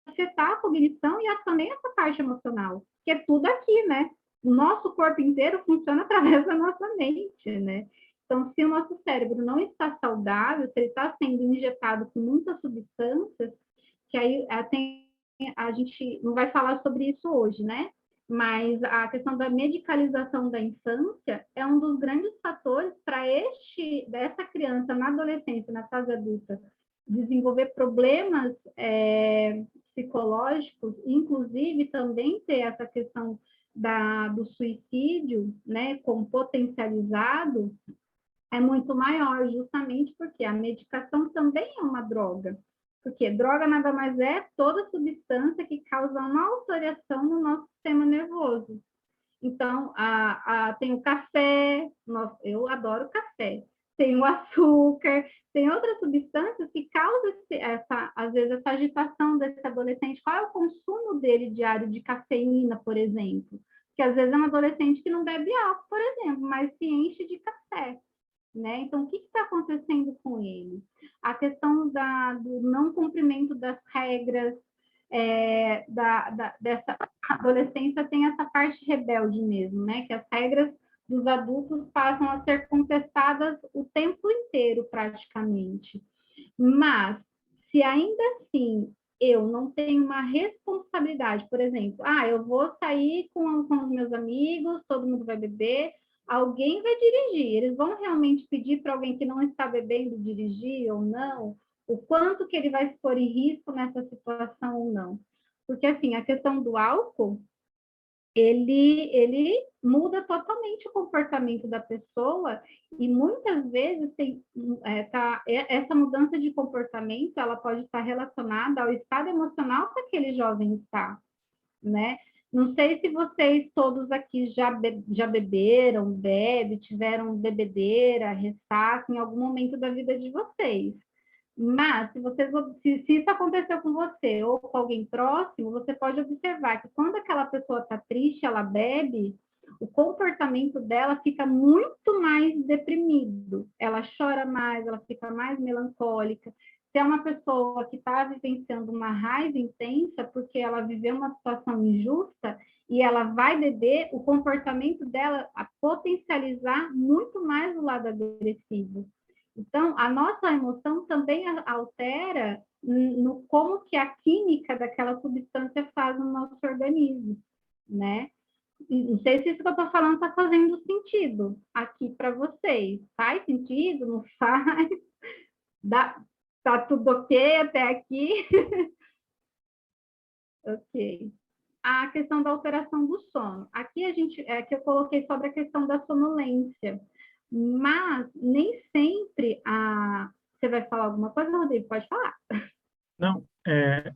afetar a cognição e também essa parte emocional, que é tudo aqui, né? O nosso corpo inteiro funciona através da nossa mente, né? Então, se o nosso cérebro não está saudável, se ele está sendo injetado com muitas substâncias, que aí a gente não vai falar sobre isso hoje, né? Mas a questão da medicalização da infância é um dos grandes fatores para dessa criança na adolescência, na fase adulta, desenvolver problemas psicológicos, inclusive também ter essa questão do suicídio, né, como potencializado, é muito maior, justamente porque a medicação também é uma droga. Porque droga nada mais é toda substância que causa uma alteração no nosso sistema nervoso. Então, tem o café, eu adoro café, tem o açúcar, tem outras substâncias que causam às vezes, essa agitação desse adolescente. Qual é o consumo dele diário de cafeína, por exemplo? Que às vezes é um adolescente que não bebe álcool, por exemplo, mas se enche de café. Né? Então, o que está acontecendo com ele? A questão do não cumprimento das regras, dessa adolescência tem essa parte rebelde mesmo, né? Que as regras dos adultos passam a ser contestadas o tempo inteiro, praticamente. Mas, se ainda assim eu não tenho uma responsabilidade, por exemplo, eu vou sair com os meus amigos, todo mundo vai beber, alguém vai dirigir. Eles vão realmente pedir para alguém que não está bebendo dirigir ou não? O quanto que ele vai se pôr em risco nessa situação ou não? Porque, assim, a questão do álcool, ele muda totalmente o comportamento da pessoa e muitas vezes essa mudança de comportamento ela pode estar relacionada ao estado emocional que aquele jovem está, né? Não sei se vocês todos aqui já beberam, tiveram bebedeira, ressaca em algum momento da vida de vocês, Mas, se isso aconteceu com você ou com alguém próximo, você pode observar que quando aquela pessoa está triste, ela bebe, o comportamento dela fica muito mais deprimido. Ela chora mais, ela fica mais melancólica. Se é uma pessoa que está vivenciando uma raiva intensa porque ela viveu uma situação injusta e ela vai beber, o comportamento dela a potencializar muito mais o lado agressivo. Então, a nossa emoção também altera no como que a química daquela substância faz no nosso organismo, né? Não sei se isso que eu estou falando está fazendo sentido aqui para vocês. Faz sentido? Não faz? Tá tudo ok até aqui? Ok. A questão da alteração do sono. Aqui que eu coloquei sobre a questão da sonolência, mas nem sempre você vai falar alguma coisa, Rodrigo? Pode falar. Não, é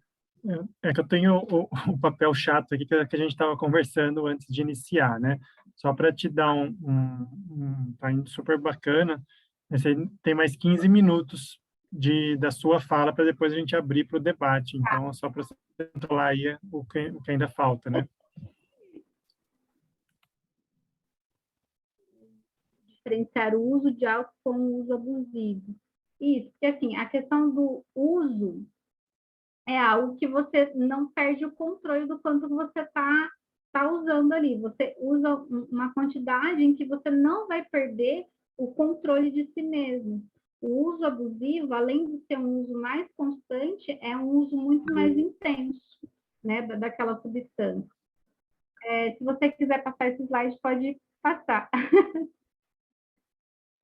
que eu tenho o papel chato aqui que a gente estava conversando antes de iniciar, né? Só para te dar tá indo super bacana. Você tem mais 15 minutos da sua fala para depois a gente abrir para o debate. Então, só para você controlar aí o que ainda falta, né? Diferenciar o uso de álcool com o uso abusivo. Isso, porque assim, a questão do uso é algo que você não perde o controle do quanto você tá usando ali. Você usa uma quantidade em que você não vai perder o controle de si mesmo. O uso abusivo, além de ser um uso mais constante, é um uso muito mais intenso, né, daquela substância. Se você quiser passar esse slide, pode passar.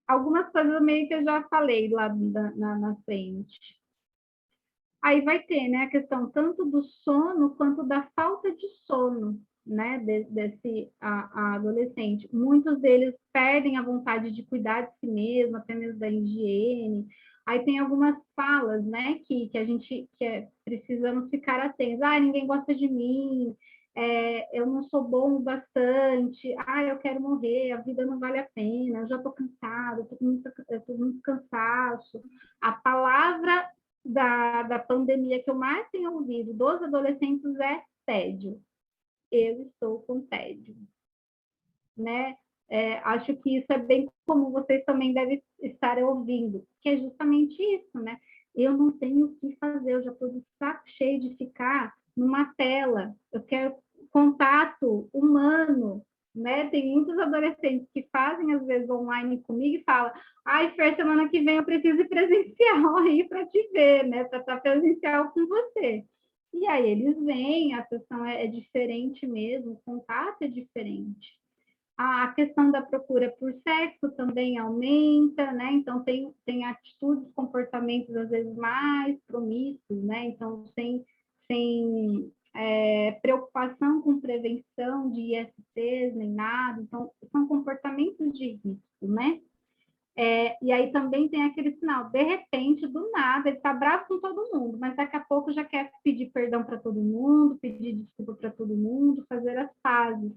Algumas coisas meio que eu já falei lá na frente. Aí vai ter, né, a questão tanto do sono quanto da falta de sono, né, desse adolescente. Muitos deles perdem a vontade de cuidar de si mesmo, até mesmo da higiene. Aí tem algumas falas, né, precisamos ficar atentos. Ah, ninguém gosta de mim, eu não sou bom o bastante, eu quero morrer, a vida não vale a pena, eu já estou cansado, eu tô muito cansaço. A palavra da pandemia que eu mais tenho ouvido dos adolescentes é tédio. Eu estou com tédio, né? Acho que isso é bem comum, vocês também devem estar ouvindo, que é justamente isso, né? Eu não tenho o que fazer, eu já estou de saco cheio de ficar numa tela, eu quero contato humano, né? Tem muitos adolescentes que fazem, às vezes, online comigo e falam, Fer, semana que vem eu preciso ir presencial aí para te ver, né? Para estar presencial com você. E aí eles vêm, a sessão é diferente mesmo, o contato é diferente. A questão da procura por sexo também aumenta, né? Então, tem atitudes, comportamentos, às vezes, mais promíscuos, né? Então, sem preocupação com prevenção de ISTs, nem nada. Então, são comportamentos de risco, né? E aí também tem aquele sinal, de repente, do nada, ele está bravo com todo mundo, mas daqui a pouco já quer pedir perdão para todo mundo, pedir desculpa para todo mundo, fazer as pazes.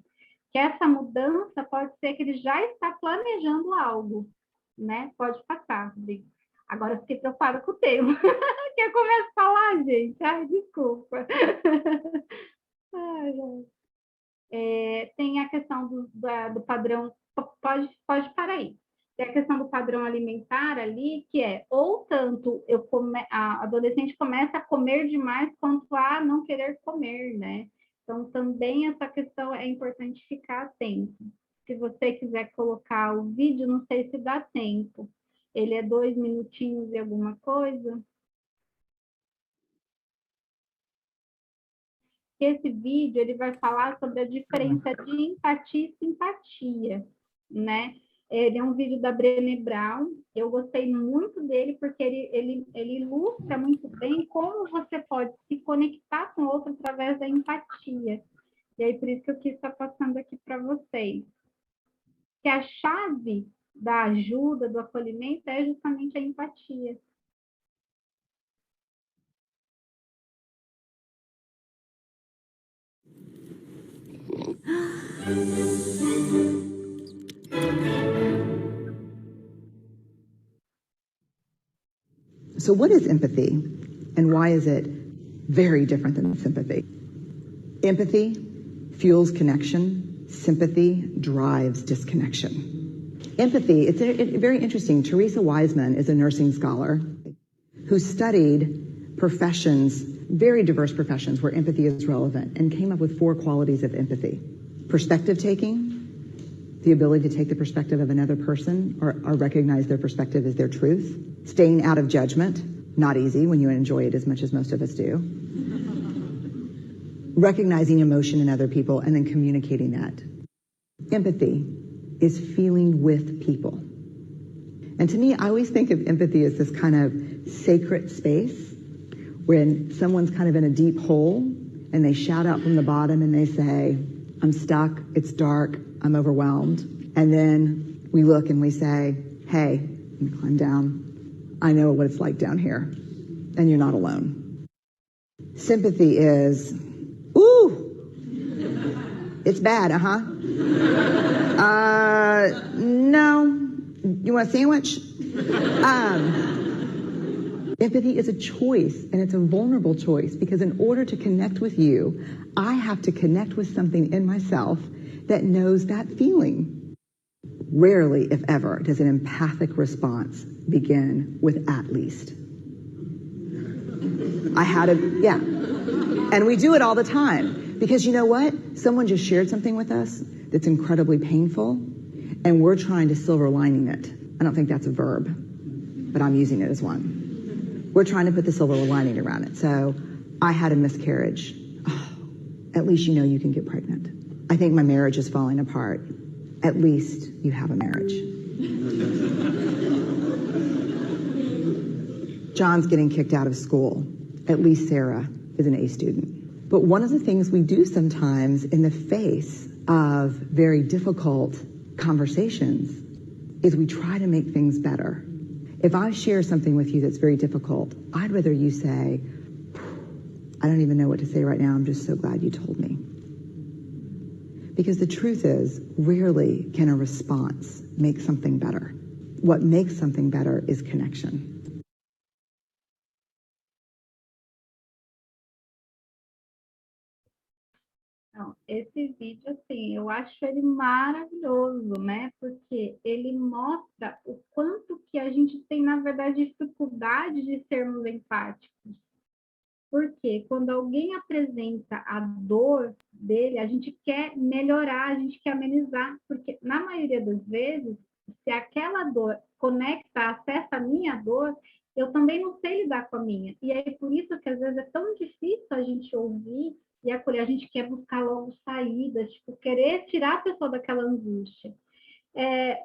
Que essa mudança pode ser que ele já está planejando algo, né? Pode passar, Rodrigo. Agora fiquei preocupada com o tema. Quer começar a falar, gente? Ai, desculpa. Tem a questão do padrão. Pode parar aí. Tem a questão do padrão alimentar ali, que é ou tanto a adolescente começa a comer demais, quanto a não querer comer, né? Então, também essa questão é importante ficar atento. Se você quiser colocar o vídeo, não sei se dá tempo. Ele é 2 minutinhos e alguma coisa. Esse vídeo ele vai falar sobre a diferença de empatia e simpatia, né? Ele é um vídeo da Brené Brown. Eu gostei muito dele porque ele ilustra muito bem como você pode se conectar com o outro através da empatia. E aí, por isso que eu quis estar passando aqui para vocês. Que a chave da ajuda, do acolhimento, é justamente a empatia. So what is empathy, and why is it very different than sympathy? Empathy fuels connection. Sympathy drives disconnection. Empathy, it's very interesting. Teresa Wiseman is a nursing scholar who studied professions, very diverse professions where empathy is relevant, and came up with 4 qualities of empathy. Perspective taking, the ability to take the perspective of another person or recognize their perspective as their truth. Staying out of judgment, not easy when you enjoy it as much as most of us do. Recognizing emotion in other people and then communicating that. Empathy is feeling with people. And to me, I always think of empathy as this kind of sacred space when someone's kind of in a deep hole and they shout out from the bottom and they say, I'm stuck, it's dark, I'm overwhelmed. And then we look and we say, hey, you climb down. I know what it's like down here, and you're not alone. Sympathy is, ooh, it's bad, no, you want a sandwich? Empathy is a choice, and it's a vulnerable choice, because in order to connect with you, I have to connect with something in myself that knows that feeling. Rarely, if ever, does an empathic response begin with "at least." And we do it all the time, because you know what? Someone just shared something with us that's incredibly painful, and we're trying to silver lining it. I don't think that's a verb, but I'm using it as one. We're trying to put the silver lining around it. So, I had a miscarriage. Oh, at least you know you can get pregnant. I think my marriage is falling apart. At least you have a marriage. John's getting kicked out of school. At least Sarah is an A student. But one of the things we do sometimes in the face of very difficult conversations is we try to make things better. If I share something with you that's very difficult, I'd rather you say, I don't even know what to say right now, I'm just so glad you told me. Because the truth is, rarely can a response make something better. What makes something better is connection. Não, esse vídeo, assim, eu acho ele maravilhoso, né? Porque ele mostra o quanto que a gente tem, na verdade, dificuldade de sermos empáticos. Porque quando alguém apresenta a dor dele, a gente quer melhorar, a gente quer amenizar. Porque, na maioria das vezes, se aquela dor conecta, acessa a minha dor, eu também não sei lidar com a minha. E aí, por isso que, às vezes, é tão difícil a gente ouvir e acolher. A gente quer buscar logo saídas, tipo, querer tirar a pessoa daquela angústia.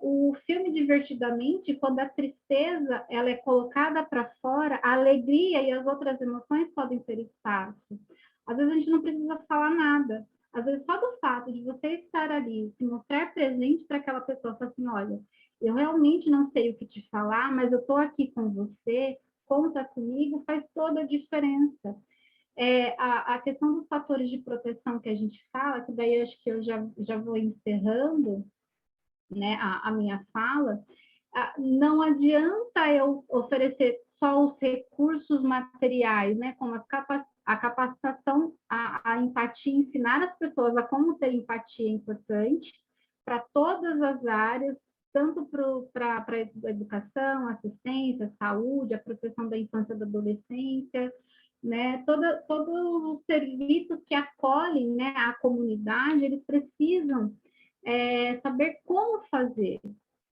O filme Divertidamente, quando a tristeza ela é colocada para fora, a alegria e as outras emoções podem ter espaço. Às vezes a gente não precisa falar nada. Às vezes só do fato de você estar ali, se mostrar presente para aquela pessoa, falar assim, olha, eu realmente não sei o que te falar, mas eu estou aqui com você, conta comigo, faz toda a diferença. A questão dos fatores de proteção que a gente fala, que daí acho que eu já vou encerrando, né, a minha fala, não adianta eu oferecer só os recursos materiais, né, como a capacitação, a empatia, ensinar as pessoas a como ter empatia é importante para todas as áreas, tanto para a educação, assistência, saúde, a proteção da infância e da adolescência, né, todos os serviços que acolhem, né, a comunidade, eles precisam saber como fazer,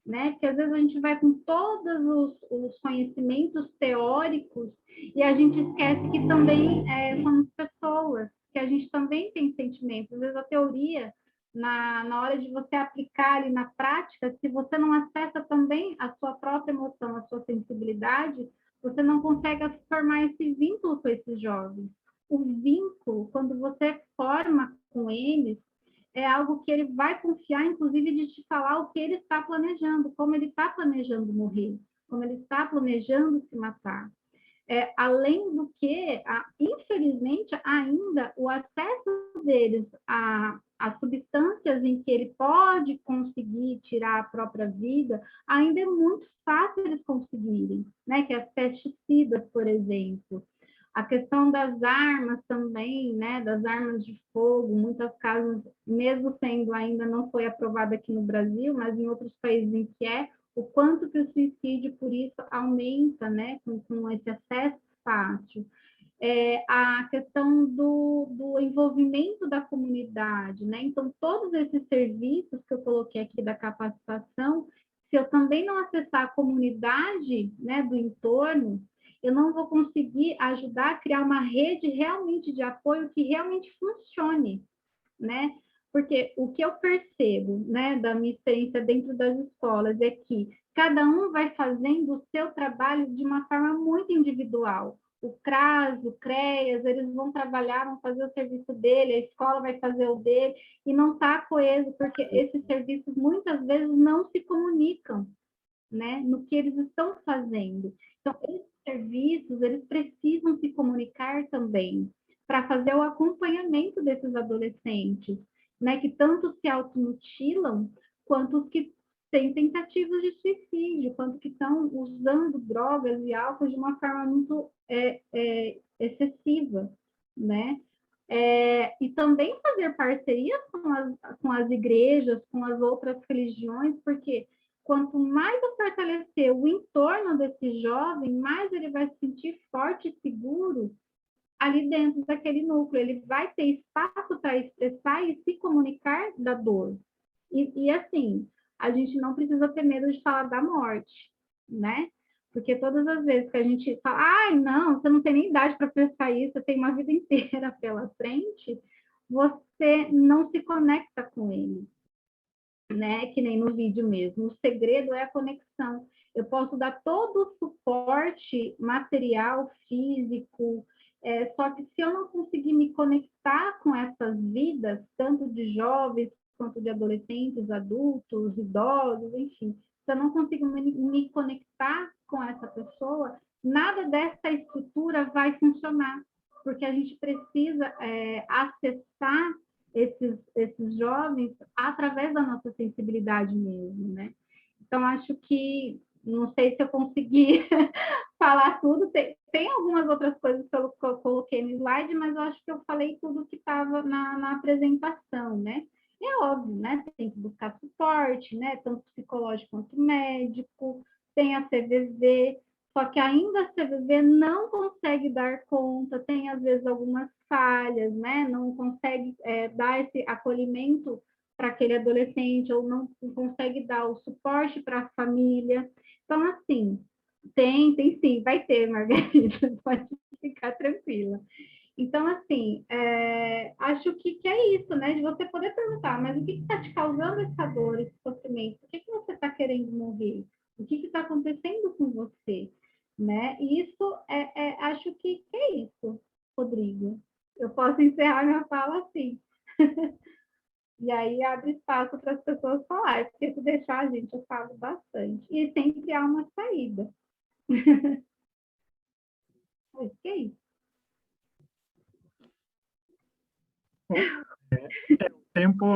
né? Porque às vezes a gente vai com todos os conhecimentos teóricos e a gente esquece que também somos pessoas, que a gente também tem sentimentos. Às vezes a teoria, na hora de você aplicar ali na prática, se você não acessa também a sua própria emoção, a sua sensibilidade, você não consegue formar esse vínculo com esses jovens. O vínculo, quando você forma com eles, é algo que ele vai confiar, inclusive, de te falar o que ele está planejando, como ele está planejando morrer, como ele está planejando se matar. Além do que, infelizmente, ainda o acesso deles a substâncias vidas em que ele pode conseguir tirar a própria vida, ainda é muito fácil eles conseguirem, né? Que as pesticidas, por exemplo. A questão das armas também, né? Das armas de fogo, muitas casos, mesmo sendo ainda não foi aprovado aqui no Brasil, mas em outros países em que o quanto que o suicídio, por isso, aumenta, né? Com esse acesso fácil. A questão do envolvimento da comunidade, né? Então, todos esses serviços que eu coloquei aqui da capacitação, se eu também não acessar a comunidade, né, do entorno, eu não vou conseguir ajudar a criar uma rede realmente de apoio que realmente funcione, né? Porque o que eu percebo, né, da minha experiência dentro das escolas é que cada um vai fazendo o seu trabalho de uma forma muito individual. O CRAS, o CREAS, eles vão trabalhar, vão fazer o serviço dele, a escola vai fazer o dele, e não está coeso, porque esses serviços muitas vezes não se comunicam, né, no que eles estão fazendo. Então, esses serviços, eles precisam se comunicar também, para fazer o acompanhamento desses adolescentes, né, que tanto se automutilam, quanto os que têm tentativas de suicídio, quanto que estão usando drogas e álcool de uma forma muito excessiva, né? E também fazer parcerias com as igrejas, com as outras religiões, porque quanto mais eu fortalecer o entorno desse jovem, mais ele vai se sentir forte e seguro ali dentro daquele núcleo. Ele vai ter espaço para expressar e se comunicar da dor. E assim, a gente não precisa ter medo de falar da morte, né? Porque todas as vezes que a gente fala, ai, não, você não tem nem idade para pensar isso, você tem uma vida inteira pela frente, você não se conecta com ele, né? Que nem no vídeo mesmo. O segredo é a conexão. Eu posso dar todo o suporte material, físico, só que se eu não conseguir me conectar com essas vidas, tanto de jovens quanto de adolescentes, adultos, idosos, enfim, se eu não consigo me conectar com essa pessoa, nada dessa estrutura vai funcionar, porque a gente precisa acessar esses jovens através da nossa sensibilidade mesmo, né? Então, acho que, não sei se eu consegui falar tudo, tem algumas outras coisas que eu coloquei no slide, mas eu acho que eu falei tudo que estava na apresentação, né? E é óbvio, né? Tem que buscar suporte, né? Tanto psicológico quanto médico, tem a CVV, só que ainda a CVV não consegue dar conta, tem às vezes algumas falhas, né? Não consegue dar esse acolhimento para aquele adolescente, ou não consegue dar o suporte para a família. Então, assim, tem sim, vai ter, Margarida, pode ficar tranquila. Então, assim, acho que é isso, né? De você poder perguntar, mas o que está te causando essa dor, esse sofrimento? Por que você está querendo morrer? O que está acontecendo com você? Né? E isso, acho que é isso, Rodrigo. Eu posso encerrar minha fala assim. E aí abre espaço para as pessoas falarem, porque se deixar a gente, eu falo bastante. E sempre há uma saída. Acho que é isso. O tempo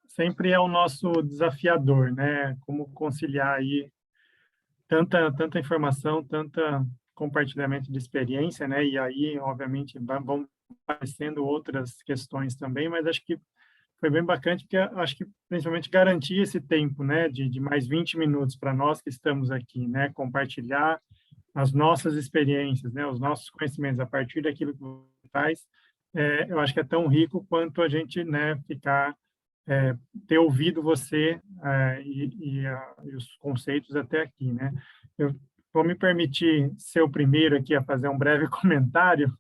sempre é o nosso desafiador, né? Como conciliar aí tanta informação, tanta compartilhamento de experiência, né? E aí, obviamente, vão aparecendo outras questões também, mas acho que foi bem bacana, porque acho que principalmente garantir esse tempo, né? De mais 20 minutos para nós que estamos aqui, né? Compartilhar as nossas experiências, né? Os nossos conhecimentos a partir daquilo que você faz, eu acho que é tão rico quanto a gente, né? Ter ouvido você e os conceitos até aqui, né? Eu vou me permitir ser o primeiro aqui a fazer um breve comentário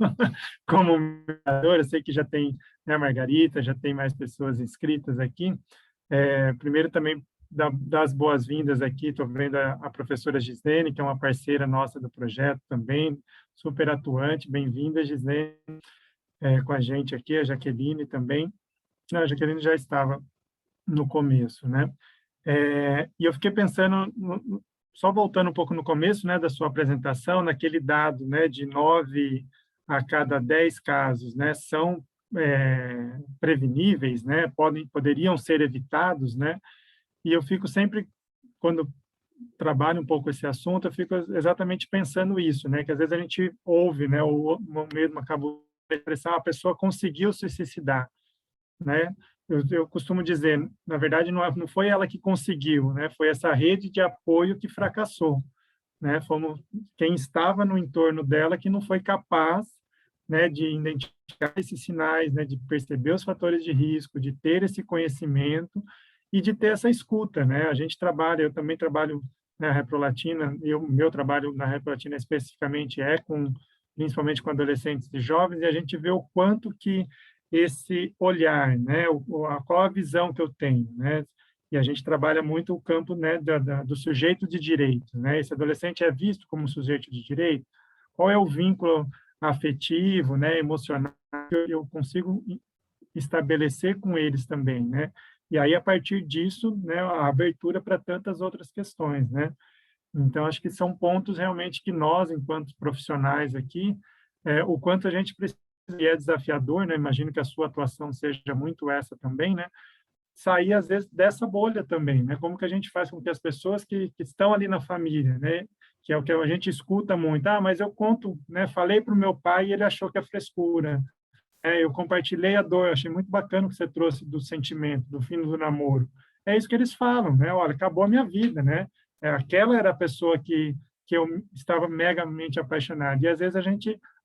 como moderador. Eu sei que já tem, né, Margarita, já tem mais pessoas inscritas aqui. Primeiro também das boas-vindas aqui, estou vendo a professora Gislene, que é uma parceira nossa do projeto também, super atuante. Bem-vinda, Gislene, com a gente aqui, a Jaqueline também. Não, a Jaqueline já estava no começo, né? E eu fiquei pensando, só voltando um pouco no começo, né, da sua apresentação, naquele dado, né, de 9 a cada 10 casos, né, são preveníveis, né? Poderiam ser evitados, né? E eu fico sempre, quando trabalho um pouco esse assunto, eu fico exatamente pensando isso, né? Que às vezes a gente ouve, né? Ou mesmo acabou de expressar, a pessoa conseguiu se suicidar, né? Eu costumo dizer, na verdade, não foi ela que conseguiu, né? Foi essa rede de apoio que fracassou, né? Fomos quem estava no entorno dela que não foi capaz, né, de identificar esses sinais, né, de perceber os fatores de risco, de ter esse conhecimento e de ter essa escuta, né? A gente trabalha, eu também trabalho na Reprolatina, meu trabalho na Reprolatina especificamente principalmente com adolescentes e jovens, e a gente vê o quanto que esse olhar, né, qual a visão que eu tenho, né? E a gente trabalha muito o campo, né, do sujeito de direito, né? Esse adolescente é visto como sujeito de direito. Qual é o vínculo afetivo, né, emocional que eu consigo estabelecer com eles também, né? E aí, a partir disso, né, a abertura para tantas outras questões, né? Então, acho que são pontos realmente que nós, enquanto profissionais aqui, o quanto a gente precisa, e é desafiador, né? Imagino que a sua atuação seja muito essa também, né? Sair, às vezes, dessa bolha também, né? Como que a gente faz com que as pessoas que estão ali na família, né? Que é o que a gente escuta muito, mas eu conto, né? Falei para o meu pai e ele achou que é frescura. Eu compartilhei a dor, achei muito bacana o que você trouxe do sentimento, do fim do namoro. É isso que eles falam, né? Olha, acabou a minha vida, né? Aquela era a pessoa que eu estava megamente apaixonado. E às vezes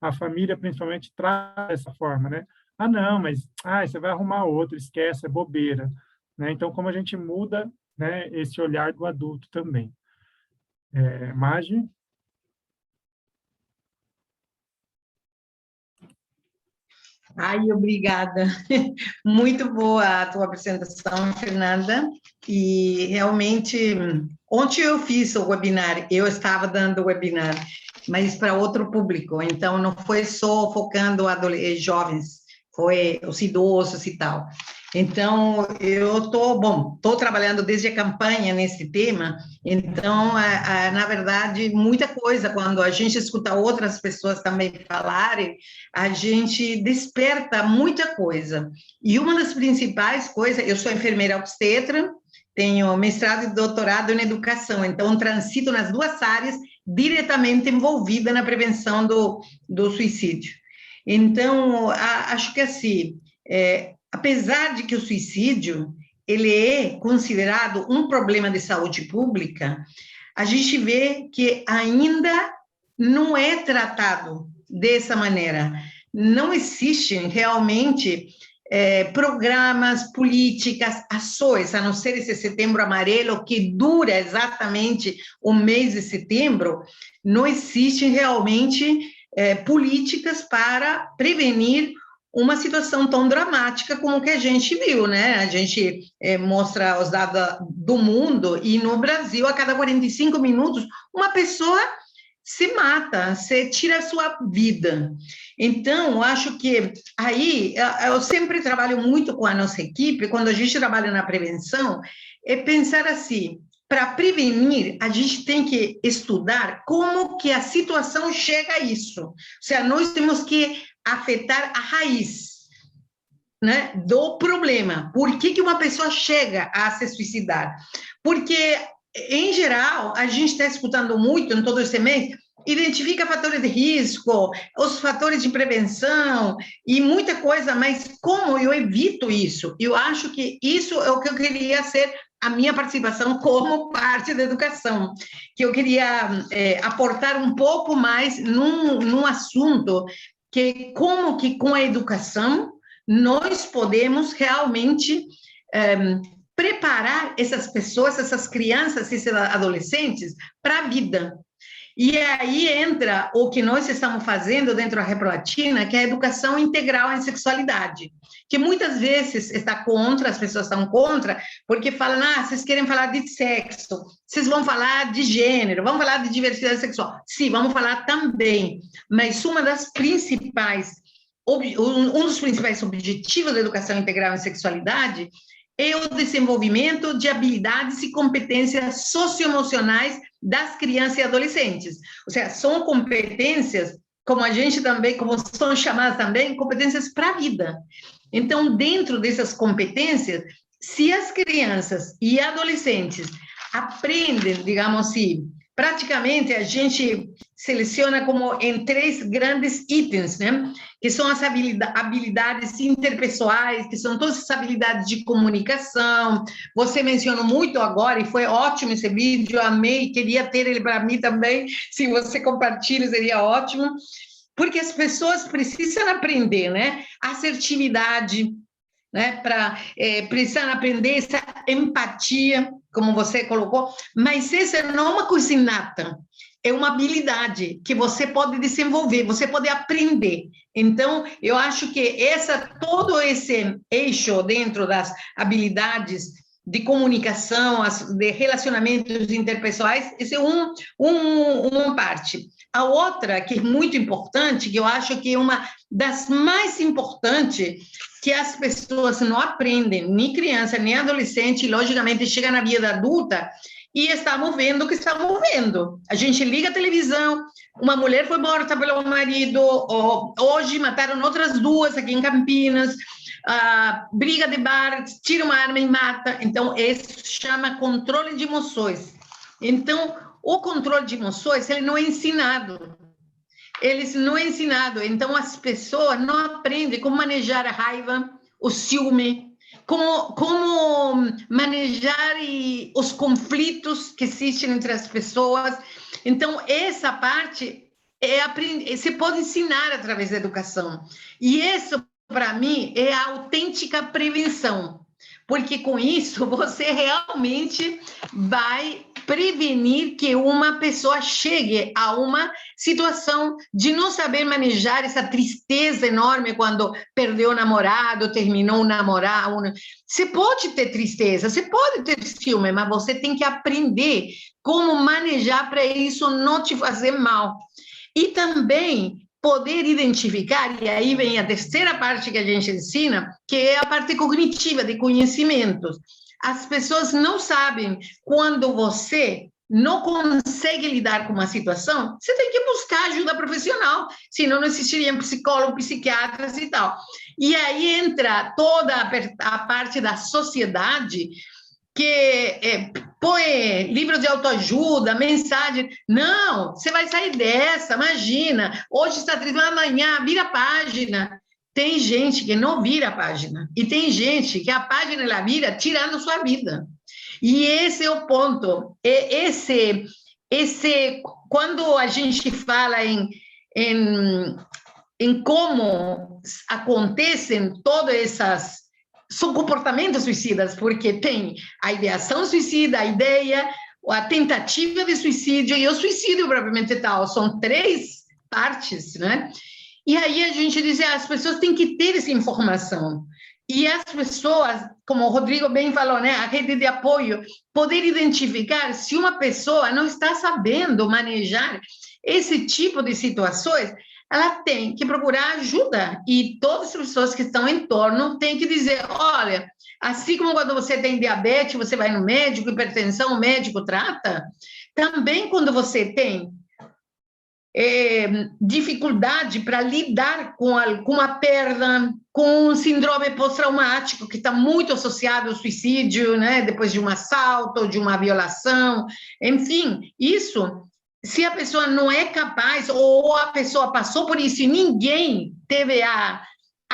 a família principalmente traz dessa forma, né? Não, mas você vai arrumar outro, esquece, é bobeira, né? Então, como a gente muda, né, esse olhar do adulto também. Magi? Ai, obrigada. Muito boa a tua apresentação, Fernanda. E realmente, ontem eu fiz o webinar, eu estava dando o webinar, mas para outro público, então não foi só focando jovens, foi os idosos e tal. Então, eu estou trabalhando desde a campanha nesse tema, então, na verdade, muita coisa, quando a gente escuta outras pessoas também falarem, a gente desperta muita coisa. E uma das principais coisas, eu sou enfermeira obstetra, tenho mestrado e doutorado em educação, então transito nas duas áreas diretamente envolvida na prevenção do suicídio. Então, acho que assim, apesar de que o suicídio ele é considerado um problema de saúde pública, a gente vê que ainda não é tratado dessa maneira. Não existem realmente programas, políticas, ações, a não ser esse Setembro Amarelo, que dura exatamente o mês de setembro, não existem realmente políticas para prevenir uma situação tão dramática como que a gente viu, né? A gente mostra os dados do mundo e no Brasil, a cada 45 minutos, uma pessoa se mata, se tira a sua vida. Então, acho que aí, eu sempre trabalho muito com a nossa equipe, quando a gente trabalha na prevenção, é pensar assim, para prevenir, a gente tem que estudar como que a situação chega a isso. Ou seja, nós temos que afetar a raiz, né, do problema. Por que uma pessoa chega a se suicidar? Porque, em geral, a gente está escutando muito em todo esse mês, identifica fatores de risco, os fatores de prevenção e muita coisa, mas como eu evito isso? Eu acho que isso é o que eu queria ser a minha participação como parte da educação, que eu queria aportar um pouco mais num assunto que como que com a educação nós podemos realmente preparar essas pessoas, essas crianças, esses adolescentes para a vida. E aí entra o que nós estamos fazendo dentro da Reprolatina, que é a educação integral em sexualidade, que muitas vezes está contra, as pessoas estão contra, porque falam, vocês querem falar de sexo, vocês vão falar de gênero, vão falar de diversidade sexual. Sim, vamos falar também, mas um dos principais objetivos da educação integral em sexualidade é o desenvolvimento de habilidades e competências socioemocionais das crianças e adolescentes. Ou seja, são competências como a gente também, como são chamadas também, competências para a vida. Então, dentro dessas competências, se as crianças e adolescentes aprendem, digamos assim, praticamente a gente seleciona como em 3 grandes itens, né? Que são as habilidades interpessoais, que são todas as habilidades de comunicação. Você mencionou muito agora, e foi ótimo esse vídeo, amei, queria ter ele para mim também, se você compartilha, seria ótimo, porque as pessoas precisam aprender, né? Assertividade, né? Precisam aprender essa empatia, como você colocou, mas essa não é uma coisa inata, é uma habilidade que você pode desenvolver, você pode aprender. Então, eu acho que todo esse eixo dentro das habilidades de comunicação, de relacionamentos interpessoais, esse é uma parte. A outra, que é muito importante, que eu acho que é uma das mais importantes, que as pessoas não aprendem, nem criança, nem adolescente, e, logicamente, chega na vida adulta e estamos vendo o que estamos vendo. A gente liga a televisão, uma mulher foi morta pelo marido, hoje mataram outras 2 aqui em Campinas, briga de bar, tira uma arma e mata. Então, isso chama controle de emoções. Então, o controle de emoções, ele não é ensinado. Eles não é ensinado. Então, as pessoas não aprendem como manejar a raiva, o ciúme, como manejar os conflitos que existem entre as pessoas. Então, essa parte se pode ensinar através da educação. E isso, para mim, é a autêntica prevenção, porque com isso você realmente vai prevenir que uma pessoa chegue a uma situação de não saber manejar essa tristeza enorme quando perdeu o namorado, terminou o namorado. Você pode ter tristeza, você pode ter ciúme, mas você tem que aprender como manejar para isso não te fazer mal. E também poder identificar, e aí vem a terceira parte que a gente ensina, que é a parte cognitiva, de conhecimentos. As pessoas não sabem quando você não consegue lidar com uma situação, você tem que buscar ajuda profissional, senão não existiriam psicólogos, psiquiatras e tal. E aí entra toda a parte da sociedade que põe livros de autoajuda, mensagem. Não, você vai sair dessa, imagina. Hoje está triste, amanhã vira a página. Tem gente que não vira a página. E tem gente que a página ela vira tirando sua vida. E esse é o ponto. Quando a gente fala em como acontecem todas essas... São comportamentos suicidas, porque tem a ideação suicida, a ideia, a tentativa de suicídio e o suicídio propriamente tal. São 3 partes, né? E aí a gente diz, as pessoas têm que ter essa informação. E as pessoas, como o Rodrigo bem falou, né? A rede de apoio, poder identificar se uma pessoa não está sabendo manejar esse tipo de situações, ela tem que procurar ajuda, e todas as pessoas que estão em torno têm que dizer, olha, assim como quando você tem diabetes, você vai no médico, hipertensão, o médico trata, também quando você tem dificuldade para lidar com uma perda, com um síndrome pós-traumático, que está muito associado ao suicídio, né? Depois de um assalto, de uma violação, enfim, isso... Se a pessoa não é capaz, ou a pessoa passou por isso e ninguém teve a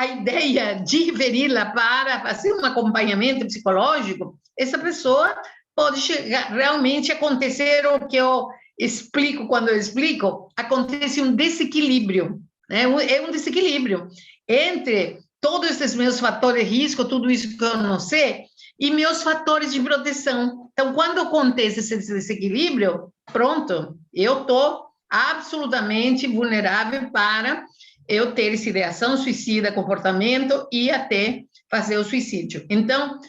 ideia de referi-la para fazer um acompanhamento psicológico, essa pessoa pode chegar, realmente acontecer o que eu explico quando eu explico, acontece um desequilíbrio, né? É um desequilíbrio entre todos esses meus fatores de risco, tudo isso que eu não sei, e meus fatores de proteção. Então, quando acontece esse desequilíbrio, pronto, eu estou absolutamente vulnerável para eu ter essa ideação suicida, comportamento e até fazer o suicídio. Então,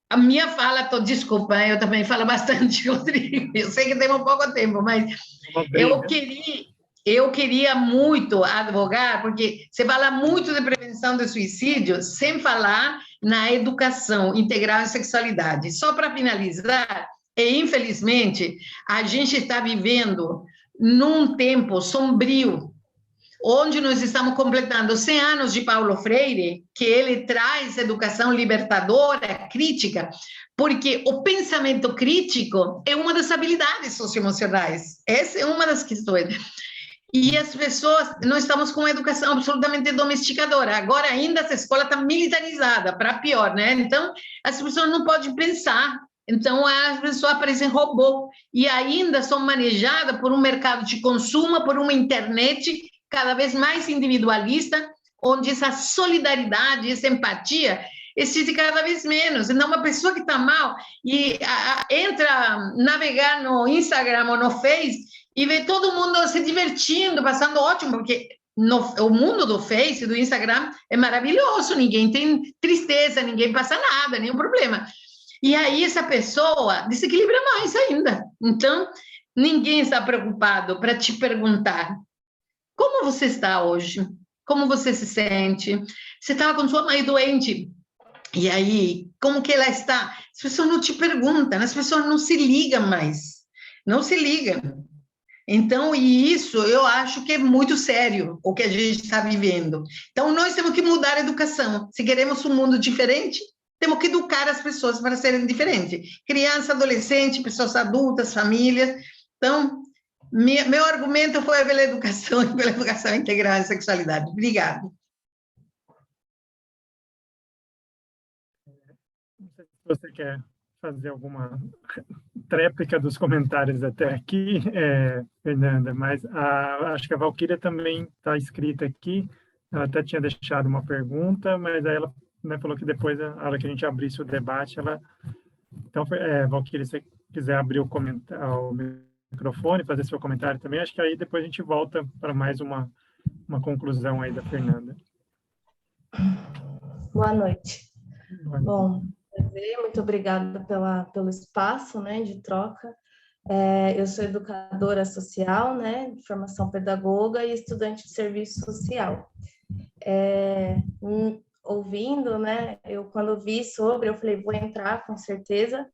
a minha fala, desculpa, eu também falo bastante, Rodrigo, eu sei que temos pouco tempo, mas eu queria muito advogar, porque você fala muito de prevenção de suicídio, sem falar na educação integral em sexualidade. Só para finalizar, infelizmente, a gente está vivendo num tempo sombrio, onde nós estamos completando 100 anos de Paulo Freire, que ele traz educação libertadora, crítica, porque o pensamento crítico é uma das habilidades socioemocionais. Essa é uma das questões. E as pessoas, nós estamos com uma educação absolutamente domesticadora. Agora ainda essa escola está militarizada, para pior, né? Então, as pessoas não podem pensar. Então, as pessoas parecem robô. E ainda são manejadas por um mercado de consumo, por uma internet cada vez mais individualista, onde essa solidariedade, essa empatia existe cada vez menos. Então, uma pessoa que está mal e entra navegar no Instagram ou no Face e vê todo mundo se divertindo, passando ótimo, porque o mundo do Face, do Instagram, é maravilhoso, ninguém tem tristeza, ninguém passa nada, nenhum problema. E aí essa pessoa desequilibra mais ainda. Então, ninguém está preocupado para te perguntar como você está hoje, como você se sente, você estava com sua mãe doente, e aí, como que ela está? As pessoas não te perguntam, as pessoas não se ligam mais, não se ligam. Então, e isso eu acho que é muito sério o que a gente está vivendo. Então, nós temos que mudar a educação. Se queremos um mundo diferente, temos que educar as pessoas para serem diferentes. Criança, adolescente, pessoas adultas, famílias. Então, meu argumento foi pela educação e pela educação integral em sexualidade. Obrigada. Não sei se você quer fazer alguma tréplica dos comentários até aqui, Fernanda, mas acho que a Valquíria também está escrita aqui. Ela até tinha deixado uma pergunta, mas aí ela, né, falou que depois, na hora que a gente abrisse o debate, ela... Então, Valquíria, se você quiser abrir o microfone, fazer seu comentário também, acho que aí depois a gente volta para mais uma conclusão aí da Fernanda. Boa noite. Boa noite. Bom, muito obrigada pelo espaço, né, de troca. Eu sou educadora social, né, de formação pedagoga e estudante de serviço social. Ouvindo, né, eu quando vi sobre, eu falei, vou entrar com certeza.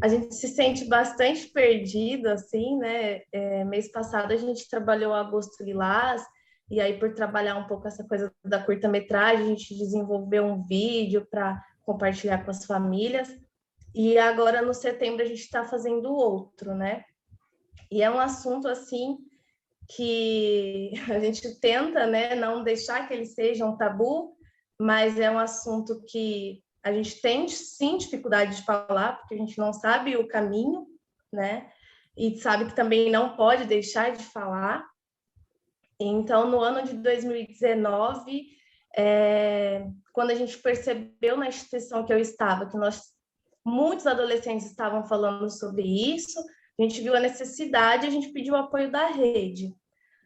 A gente se sente bastante perdido, assim, né, mês passado a gente trabalhou Agosto Lilás, e aí por trabalhar um pouco essa coisa da curta-metragem, a gente desenvolveu um vídeo para compartilhar com as famílias, e agora no setembro a gente está fazendo outro, né, e é um assunto, assim, que a gente tenta, né, não deixar que ele seja um tabu, mas é um assunto que a gente tem, sim, dificuldade de falar, porque a gente não sabe o caminho, né? E sabe que também não pode deixar de falar. Então, no ano de 2019, quando a gente percebeu na instituição que eu estava, que muitos adolescentes estavam falando sobre isso, a gente viu a necessidade, a gente pediu o apoio da rede.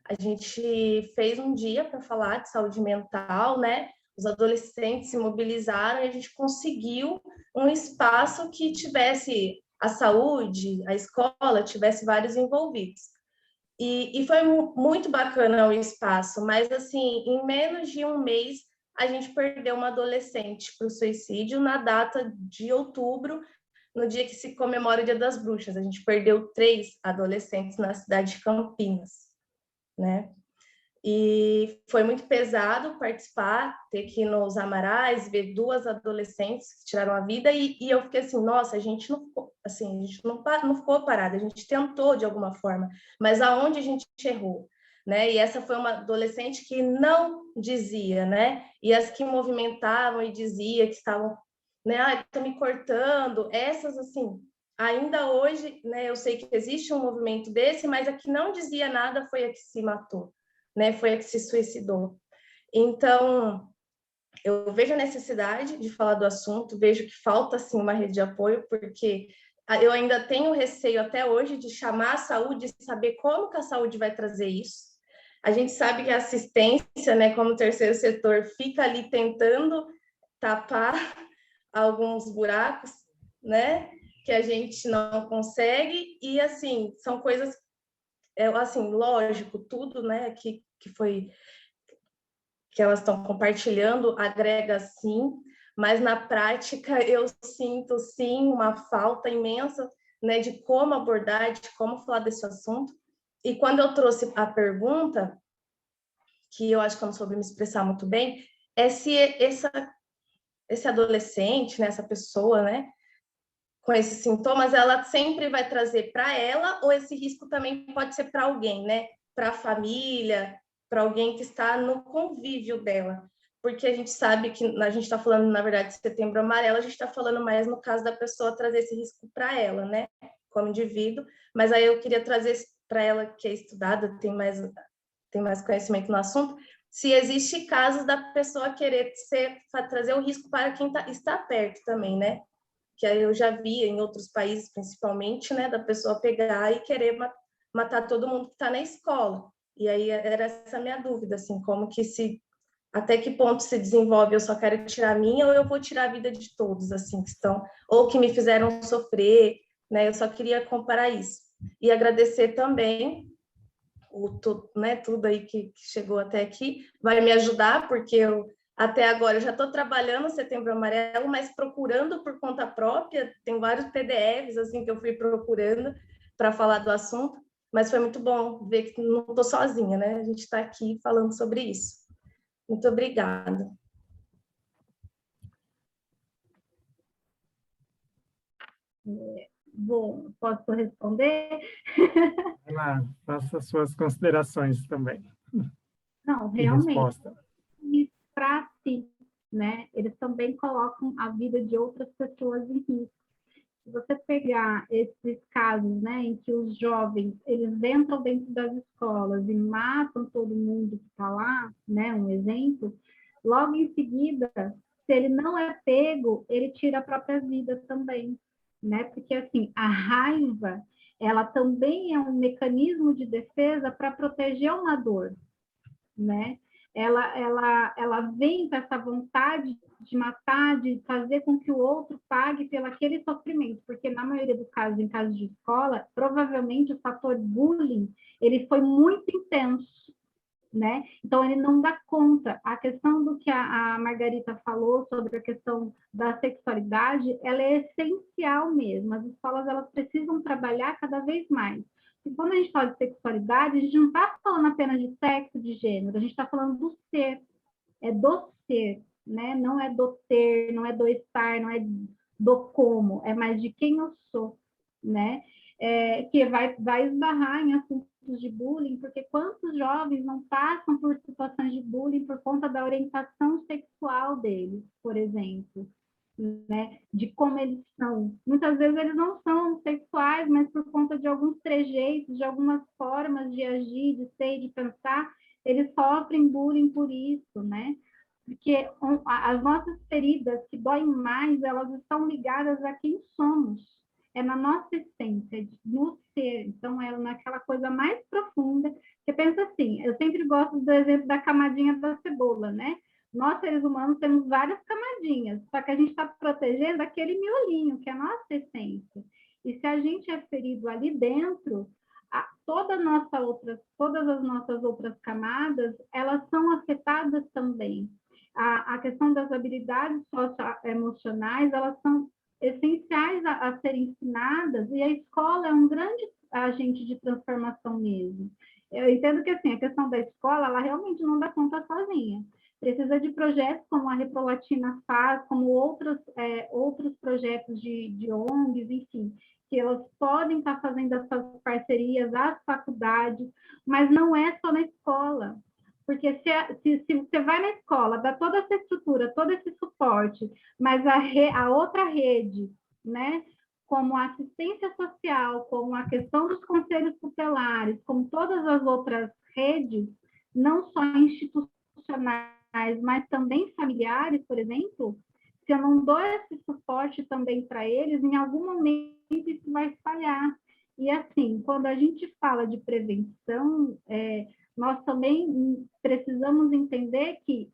A gente fez um dia para falar de saúde mental, né? Os adolescentes se mobilizaram e a gente conseguiu um espaço que tivesse a saúde, a escola, tivesse vários envolvidos. E foi muito bacana o espaço, mas, assim, em menos de um mês, a gente perdeu uma adolescente para o suicídio na data de outubro, no dia que se comemora o Dia das Bruxas. A gente perdeu 3 adolescentes na cidade de Campinas, né? E foi muito pesado participar, ter que ir nos Amarais, ver 2 adolescentes que tiraram a vida, e eu fiquei assim, nossa, a gente não ficou parada, a gente tentou de alguma forma, mas aonde a gente errou, né? E essa foi uma adolescente que não dizia, né? E as que movimentavam e dizia que estavam, né? Estão me cortando, essas, assim, ainda hoje, né? Eu sei que existe um movimento desse, mas a que não dizia nada foi a que se matou, né, foi a que se suicidou. Então, eu vejo a necessidade de falar do assunto, vejo que falta, assim, uma rede de apoio, porque eu ainda tenho receio até hoje de chamar a saúde e saber como que a saúde vai trazer isso. A gente sabe que a assistência, né, como terceiro setor, fica ali tentando tapar alguns buracos, né, que a gente não consegue, e, assim, são coisas... assim, lógico, tudo, né, que elas estão compartilhando agrega, sim, mas na prática eu sinto, sim, uma falta imensa, né, de como abordar, de como falar desse assunto. E quando eu trouxe a pergunta, que eu acho que eu não soube me expressar muito bem, é se esse adolescente, né, essa pessoa, né, com esses sintomas, ela sempre vai trazer para ela, ou esse risco também pode ser para alguém, né, para a família, para alguém que está no convívio dela. Porque a gente sabe que a gente está falando, na verdade, de Setembro Amarelo, a gente está falando mais no caso da pessoa trazer esse risco para ela, né, como indivíduo, mas aí eu queria trazer para ela, que é estudada, tem mais conhecimento no assunto, se existe casos da pessoa querer trazer o risco para quem está perto também, né? Que aí eu já vi em outros países, principalmente, né, da pessoa pegar e querer matar todo mundo que está na escola. E aí era essa minha dúvida, assim, como que até que ponto se desenvolve, eu só quero tirar a minha ou eu vou tirar a vida de todos, assim, que estão, ou que me fizeram sofrer, né? Eu só queria comparar isso. E agradecer também tudo aí que chegou até aqui, vai me ajudar, porque até agora eu já estou trabalhando no Setembro Amarelo, mas procurando por conta própria, tem vários PDFs assim, que eu fui procurando para falar do assunto, mas foi muito bom ver que não estou sozinha, né? A gente está aqui falando sobre isso. Muito obrigada. Bom, posso responder? Vai lá, faça as suas considerações também. Não, E realmente, resposta. para si, né? Eles também colocam a vida de outras pessoas em risco. Se você pegar esses casos, né, em que os jovens, eles entram dentro das escolas e matam todo mundo que está lá, né, um exemplo, logo em seguida, se ele não é pego, ele tira a própria vida também, né, porque, assim, a raiva, ela também é um mecanismo de defesa para proteger uma dor, né? Ela vem com essa vontade de matar, de fazer com que o outro pague pelo aquele sofrimento, porque na maioria dos casos, em casos de escola, provavelmente o fator bullying, ele foi muito intenso, né? Então ele não dá conta. A questão do que a Margarita falou sobre a questão da sexualidade, ela é essencial mesmo. As escolas, elas precisam trabalhar cada vez mais. E quando a gente fala de sexualidade, a gente não está falando apenas de sexo, de gênero, a gente está falando do ser, é do ser, né? Não é do ter, não é do estar, não é do como, é mais de quem eu sou, né? Que vai esbarrar em assuntos de bullying, porque quantos jovens não passam por situações de bullying por conta da orientação sexual deles, por exemplo, né? De como eles são. Muitas vezes eles não são sexuais, mas por conta de alguns trejeitos, de algumas formas de agir, de ser, de pensar, eles sofrem bullying por isso, né? Porque as nossas feridas que doem mais, elas estão ligadas a quem somos. É na nossa essência, no ser. Então, é naquela coisa mais profunda. Você pensa assim, eu sempre gosto do exemplo da camadinha da cebola, né? Nós, seres humanos, temos várias camadinhas, só que a gente está protegendo aquele miolinho, que é a nossa essência. E se a gente é ferido ali dentro, todas as nossas outras camadas, elas são afetadas também. A questão das habilidades socioemocionais, elas são essenciais a serem ensinadas, e a escola é um grande agente de transformação mesmo. Eu entendo que, assim, a questão da escola, ela realmente não dá conta sozinha. Precisa de projetos como a Reprolatina faz, como outros projetos de ONGs, enfim, que elas podem estar fazendo essas parcerias, as faculdades, mas não é só na escola. Porque se você vai na escola, dá toda essa estrutura, todo esse suporte, mas a outra rede, né, como a assistência social, como a questão dos conselhos tutelares, como todas as outras redes, não só institucionais, mas também familiares, por exemplo, se eu não dou esse suporte também para eles, em algum momento isso vai espalhar. E assim, quando a gente fala de prevenção, nós também precisamos entender que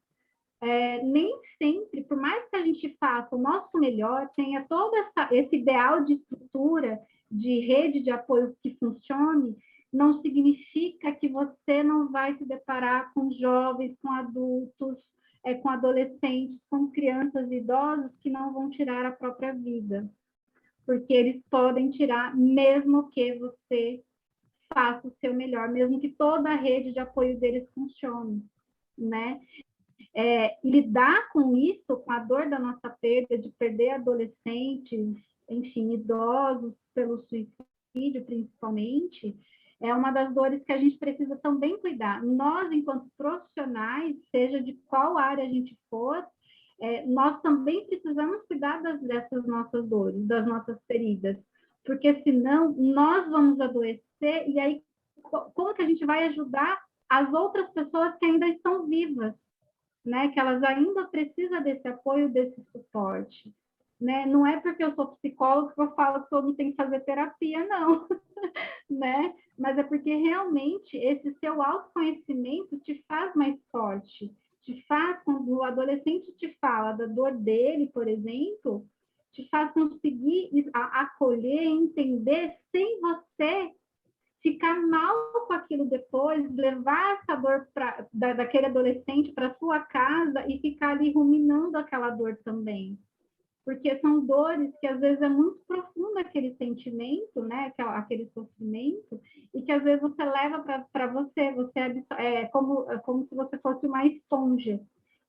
nem sempre, por mais que a gente faça o nosso melhor, tenha todo esse ideal de estrutura, de rede de apoio que funcione, não significa que você não vai se deparar com jovens, com adultos, com adolescentes, com crianças e idosos que não vão tirar a própria vida. Porque eles podem tirar, mesmo que você faça o seu melhor, mesmo que toda a rede de apoio deles funcione. né? Lidar com isso, com a dor da nossa perda, de perder adolescentes, enfim, idosos pelo suicídio, principalmente, é uma das dores que a gente precisa também cuidar. Nós, enquanto profissionais, seja de qual área a gente for, nós também precisamos cuidar dessas nossas dores, das nossas feridas, porque senão nós vamos adoecer, e aí como que a gente vai ajudar as outras pessoas que ainda estão vivas, né? Que elas ainda precisam desse apoio, desse suporte, né? Não é porque eu sou psicóloga que eu falo que todo mundo tem que fazer terapia, não, né? Mas é porque realmente esse seu autoconhecimento te faz mais forte, te faz, quando o adolescente te fala da dor dele, por exemplo, te faz conseguir acolher, entender, sem você ficar mal com aquilo depois, levar essa dor daquele adolescente para sua casa e ficar ali ruminando aquela dor também. Porque são dores que às vezes é muito profundo aquele sentimento, né? Aquele sofrimento, e que às vezes você leva para você, é como se você fosse uma esponja.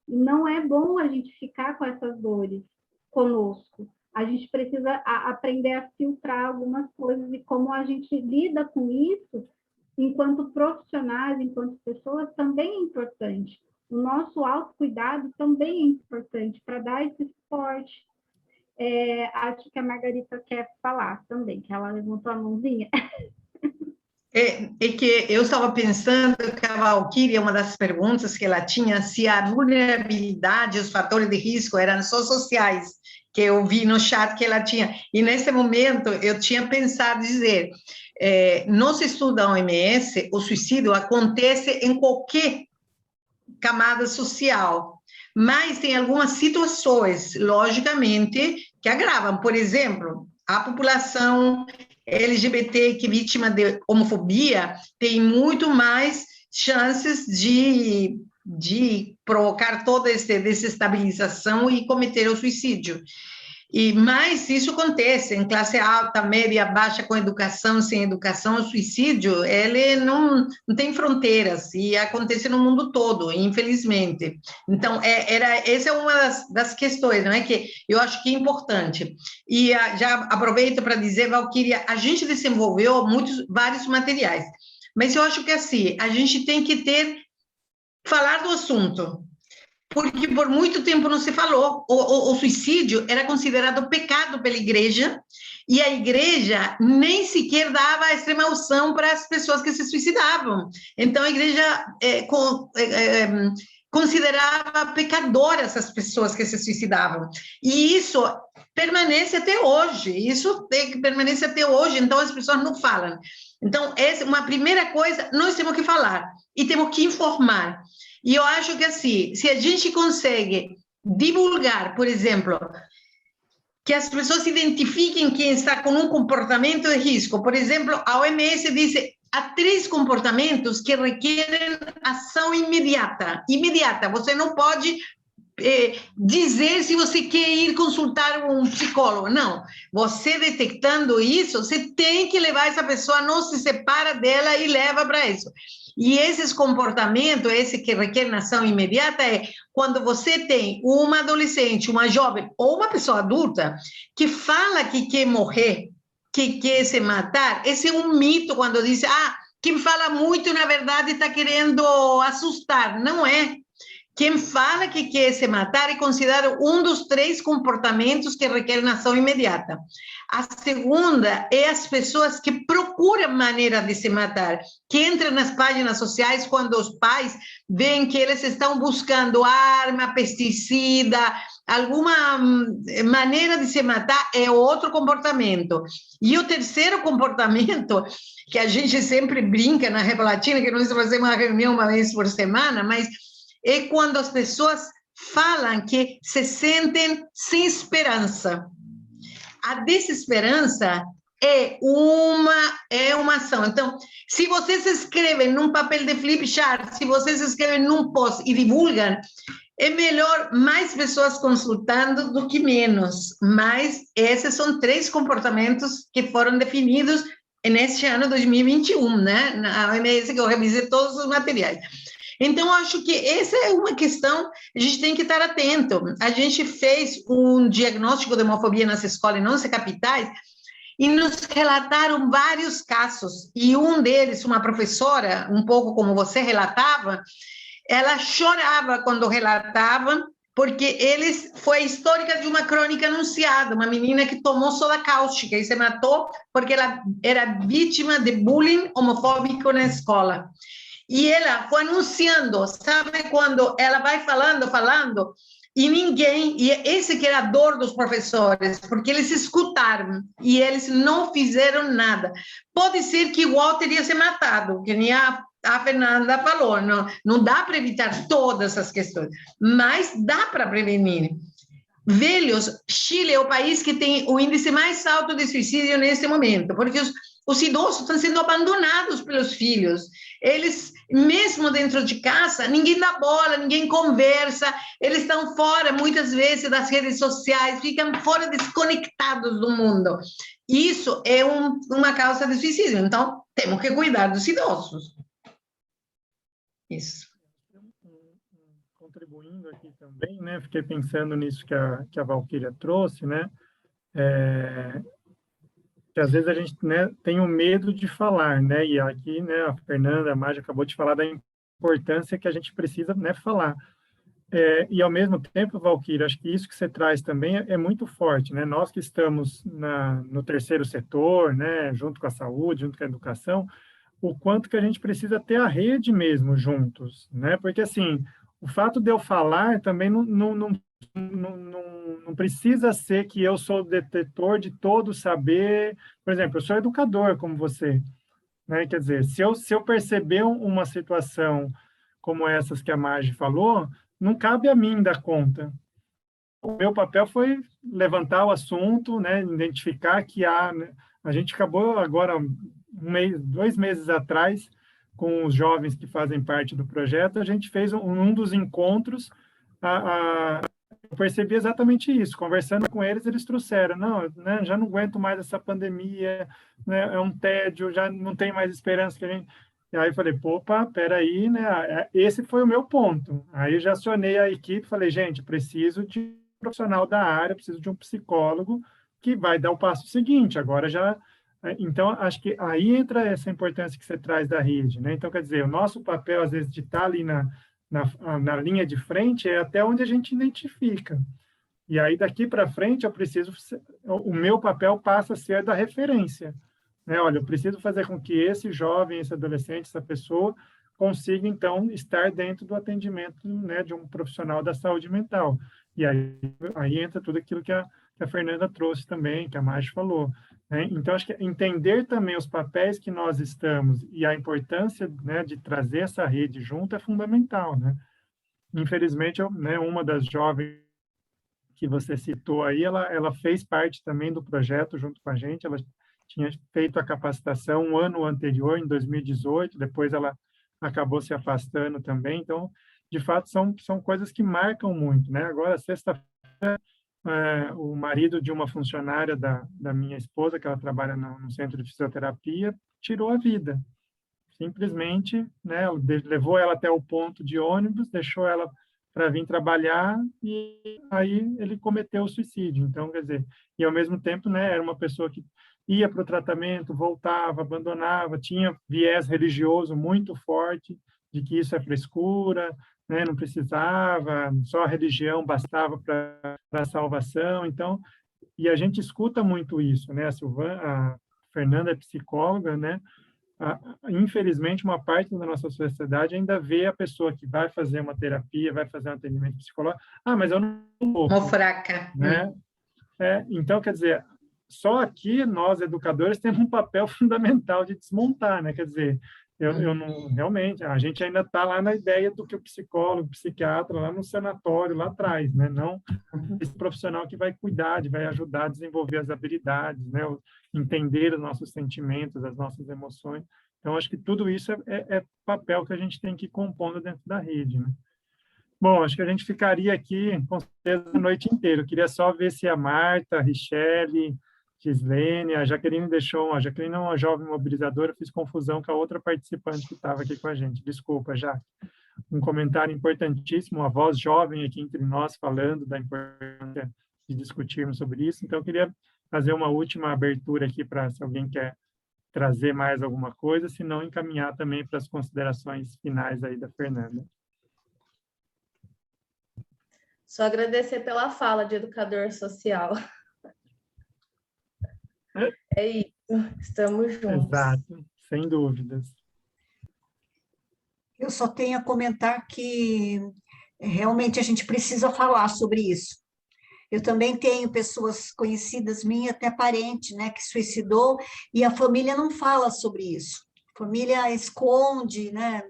E não é bom a gente ficar com essas dores conosco. A gente precisa aprender a filtrar algumas coisas, e como a gente lida com isso, enquanto profissionais, enquanto pessoas, também é importante. O nosso autocuidado também é importante para dar esse suporte. Acho que a Margarita quer falar também, que ela levantou a mãozinha. Que eu estava pensando que a Valquíria, uma das perguntas que ela tinha, se a vulnerabilidade, os fatores de risco eram só sociais, que eu vi no chat que ela tinha. E nesse momento eu tinha pensado dizer, nos estudos da OMS, o suicídio acontece em qualquer camada social, mas tem algumas situações, logicamente, que agravam. Por exemplo, a população LGBT que é vítima de homofobia tem muito mais chances de provocar toda essa desestabilização e cometer o suicídio. Mas isso acontece em classe alta, média, baixa, com educação, sem educação. O suicídio, ele não tem fronteiras e acontece no mundo todo, infelizmente. Então, essa é uma das questões, não é, que eu acho que é importante. E já aproveito para dizer, Valquíria, a gente desenvolveu vários materiais, mas eu acho que assim, a gente tem que falar do assunto, porque por muito tempo não se falou. O suicídio era considerado pecado pela igreja, e a igreja nem sequer dava a extrema unção para as pessoas que se suicidavam. Então, a igreja considerava pecadoras as pessoas que se suicidavam. E isso permanece até hoje. Então as pessoas não falam. Então, essa é uma primeira coisa, nós temos que falar e temos que informar. E eu acho que assim, se a gente consegue divulgar, por exemplo, que as pessoas identifiquem quem está com um comportamento de risco. Por exemplo, a OMS diz há 3 comportamentos que requerem ação imediata. Você não pode dizer se você quer ir consultar um psicólogo. Não. Você detectando isso, você tem que levar essa pessoa, não se separa dela e leva para isso. E esses comportamentos, esse que requer ação imediata, é quando você tem uma adolescente, uma jovem ou uma pessoa adulta que fala que quer morrer, que quer se matar. Esse é um mito quando diz, quem fala muito, na verdade, está querendo assustar. Não é. Quem fala que quer se matar é considerado um dos 3 comportamentos que requerem ação imediata. A segunda é as pessoas que procuram maneira de se matar, que entram nas páginas sociais quando os pais veem que eles estão buscando arma, pesticida, alguma maneira de se matar, é outro comportamento. E o terceiro comportamento, que a gente sempre brinca na Repolatina, que nós fazemos uma reunião uma vez por semana, mas é quando as pessoas falam que se sentem sem esperança. A desesperança é uma ação. Então, se vocês escrevem num papel de flip chart, se vocês escrevem num post e divulgam, é melhor mais pessoas consultando do que menos. Mas esses são 3 comportamentos que foram definidos neste ano 2021, né? Na OMS, que eu revisei todos os materiais. Então, acho que essa é uma questão, a gente tem que estar atento. A gente fez um diagnóstico de homofobia nas escolas em 11 capitais, e nos relataram vários casos, e um deles, uma professora, um pouco como você relatava, ela chorava quando relatava, porque foi histórica de uma crônica anunciada, uma menina que tomou soda cáustica e se matou porque ela era vítima de bullying homofóbico na escola. E ela foi anunciando, sabe, quando ela vai falando, e esse que era a dor dos professores, porque eles escutaram e eles não fizeram nada. Pode ser que igual teria se matado, que nem a Fernanda falou, não dá para evitar todas as questões, mas dá para prevenir. Velhos, Chile é o país que tem o índice mais alto de suicídio nesse momento, porque os idosos estão sendo abandonados pelos filhos. Eles, mesmo dentro de casa, ninguém dá bola, ninguém conversa, eles estão fora, muitas vezes, das redes sociais, ficam fora, desconectados do mundo. Isso é uma causa de suicídio, então temos que cuidar dos idosos. Isso. Contribuindo aqui também, né? Fiquei pensando nisso que a Valquíria trouxe, né? Que às vezes a gente, né, tem o medo de falar, né? E aqui, né, a Fernanda, a Mágia acabou de falar da importância que a gente precisa, né, falar. E ao mesmo tempo, Valquíria, acho que isso que você traz também é muito forte, né? Nós que estamos no terceiro setor, né, junto com a saúde, junto com a educação, o quanto que a gente precisa ter a rede mesmo juntos, né? Porque, assim, o fato de eu falar também não precisa ser que eu sou o detetor de todo saber. Por exemplo, eu sou educador, como você, né? Quer dizer, se eu perceber uma situação como essas que a Marge falou, não cabe a mim dar conta. O meu papel foi levantar o assunto, né? Identificar que há... Né? A gente acabou agora, 2 meses atrás, com os jovens que fazem parte do projeto, a gente fez um dos encontros, eu percebi exatamente isso, conversando com eles, eles trouxeram, não, né, já não aguento mais essa pandemia, né, é um tédio, já não tem mais esperança que a gente... E aí eu falei, opa, peraí, né, esse foi o meu ponto. Aí eu já acionei a equipe, falei, gente, preciso de um profissional da área, preciso de um psicólogo que vai dar o passo seguinte, agora já... Então, acho que aí entra essa importância que você traz da rede, né? Então, quer dizer, o nosso papel, às vezes, de estar ali na linha de frente é até onde a gente identifica. E aí, daqui para frente, o meu papel passa a ser da referência, né? Olha, eu preciso fazer com que esse jovem, esse adolescente, essa pessoa consiga, então, estar dentro do atendimento, né, de um profissional da saúde mental. E aí entra tudo aquilo que a Fernanda trouxe também, que a Marge falou, né? Então, acho que entender também os papéis que nós estamos e a importância, né, de trazer essa rede junto é fundamental, né? Infelizmente, né, uma das jovens que você citou aí, ela fez parte também do projeto junto com a gente, ela tinha feito a capacitação um ano anterior, em 2018, depois ela acabou se afastando também, então, de fato, são coisas que marcam muito, né? Agora, sexta-feira, o marido de uma funcionária da minha esposa, que ela trabalha no centro de fisioterapia, tirou a vida. Simplesmente, né, levou ela até o ponto de ônibus, deixou ela para vir trabalhar e aí ele cometeu o suicídio. Então, quer dizer, e ao mesmo tempo, né, era uma pessoa que ia para o tratamento, voltava, abandonava, tinha viés religioso muito forte de que isso é frescura, né, não precisava, só a religião bastava para a salvação. Então, e a gente escuta muito isso, né? A Fernanda é psicóloga, né? Infelizmente, uma parte da nossa sociedade ainda vê a pessoa que vai fazer uma terapia, vai fazer um atendimento psicológico, mas eu não vou, Uma fraca. né? Então, quer dizer, só aqui nós, educadores, temos um papel fundamental de desmontar, né? Quer dizer, eu não, realmente, a gente ainda está lá na ideia do que o psicólogo, o psiquiatra, lá no sanatório, lá atrás, né? Não esse profissional que vai cuidar, vai ajudar a desenvolver as habilidades, né? Entender os nossos sentimentos, as nossas emoções. Então, acho que tudo isso é papel que a gente tem que ir compondo dentro da rede, né? Bom, acho que a gente ficaria aqui, com certeza, a noite inteira. Eu queria só ver se a Marta, a Richelle, Gislene, a Jaqueline deixou... A Jaqueline é uma jovem mobilizadora, eu fiz confusão com a outra participante que estava aqui com a gente. Desculpa, Jaque. um comentário importantíssimo, uma voz jovem aqui entre nós falando da importância de discutirmos sobre isso. Então, eu queria fazer uma última abertura aqui para se alguém quer trazer mais alguma coisa, se não encaminhar também para as considerações finais aí da Fernanda. Só agradecer pela fala de educador social. É isso, estamos juntos. Exato, sem dúvidas. Eu só tenho a comentar que realmente a gente precisa falar sobre isso. Eu também tenho pessoas conhecidas minhas, até parente, né, que suicidou, e a família não fala sobre isso. A família esconde, né,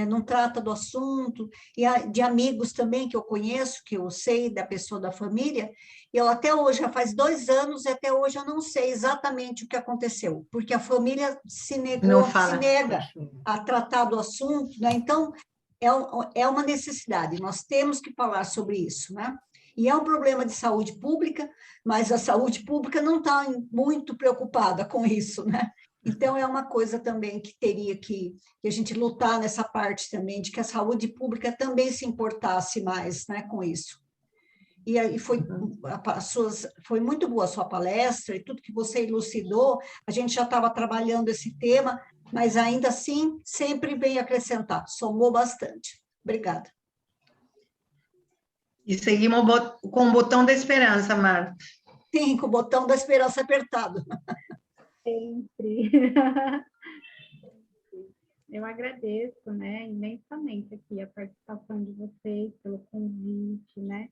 não trata do assunto, e de amigos também que eu conheço, que eu sei da pessoa da família, e eu até hoje, já faz 2 anos, e até hoje eu não sei exatamente o que aconteceu, porque a família se nega a tratar do assunto, né? Então, é uma necessidade, nós temos que falar sobre isso, né? E é um problema de saúde pública, mas a saúde pública não está muito preocupada com isso, né? Então, é uma coisa também que teria que a gente lutar nessa parte também, de que a saúde pública também se importasse mais, né, com isso. E aí foi muito boa a sua palestra e tudo que você elucidou, a gente já estava trabalhando esse tema, mas ainda assim sempre vem acrescentar, somou bastante. Obrigada. E seguimos com o botão da esperança, Marta. Sim, com o botão da esperança apertado. Sempre. Eu agradeço, né, imensamente aqui a participação de vocês, pelo convite, né?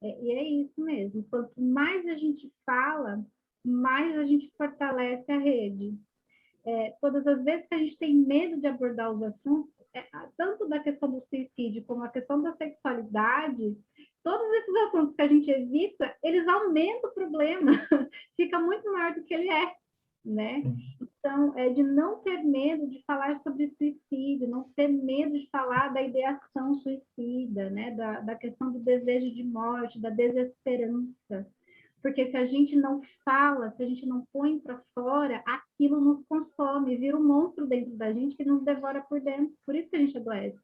E é isso mesmo, quanto mais a gente fala, mais a gente fortalece a rede. Todas as vezes que a gente tem medo de abordar os assuntos, tanto da questão do suicídio como a questão da sexualidade, todos esses assuntos que a gente evita, eles aumentam o problema, fica muito maior do que ele é, né? Então, é de não ter medo de falar sobre suicídio, não ter medo de falar da ideação suicida, né? Da questão do desejo de morte, da desesperança. Porque se a gente não fala, se a gente não põe para fora, aquilo nos consome, vira um monstro dentro da gente que nos devora por dentro. Por isso que a gente adoece,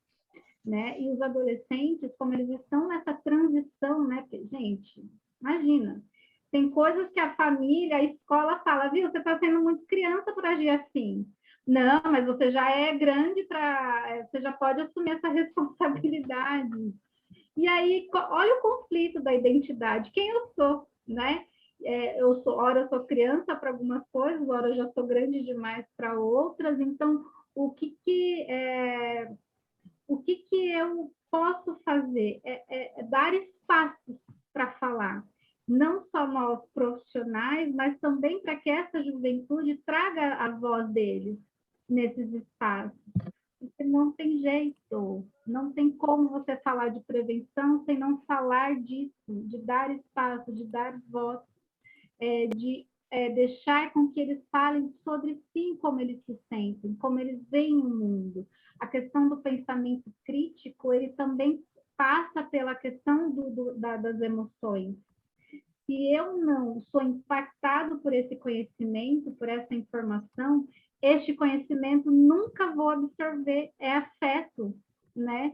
né? E os adolescentes, como eles estão nessa transição, né? Porque, gente, imagina, tem coisas que a família, a escola fala, viu, você está sendo muito criança para agir assim. Não, mas você já é grande você já pode assumir essa responsabilidade. E aí, olha o conflito da identidade. Quem eu sou, né? Ora eu sou criança para algumas coisas, ora eu já sou grande demais para outras. Então, o que eu posso fazer? Dar espaço para falar. Não só nós profissionais, mas também para que essa juventude traga a voz deles nesses espaços. Porque não tem jeito, não tem como você falar de prevenção sem não falar disso, de dar espaço, de dar voz, de deixar com que eles falem sobre si, como eles se sentem, como eles veem o mundo. A questão do pensamento crítico, ele também passa pela questão das emoções. Se eu não sou impactado por esse conhecimento, por essa informação, este conhecimento nunca vou absorver, é afeto, né?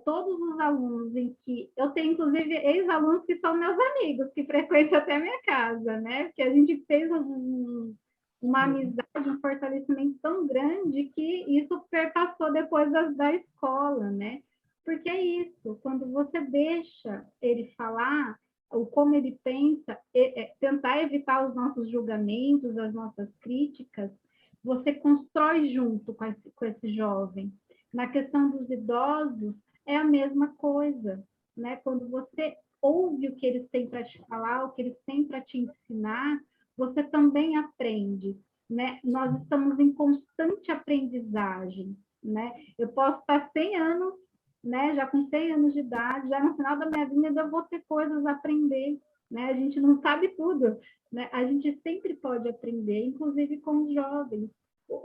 Todos os alunos em que... Eu tenho, inclusive, ex-alunos que são meus amigos, que frequentam até a minha casa, né? Porque a gente fez uma amizade, um fortalecimento tão grande que isso perpassou depois da escola, né? Porque é isso, quando você deixa ele falar o como ele pensa, tentar evitar os nossos julgamentos, as nossas críticas, você constrói junto com esse jovem. Na questão dos idosos, é a mesma coisa, né? Quando você ouve o que eles têm para te falar, o que eles têm para te ensinar, você também aprende, né? Nós estamos em constante aprendizagem, né? Eu posso estar 100 anos, né? Já com 100 anos de idade, já no final da minha vida eu vou ter coisas a aprender, né? A gente não sabe tudo, né? A gente sempre pode aprender, inclusive com os jovens.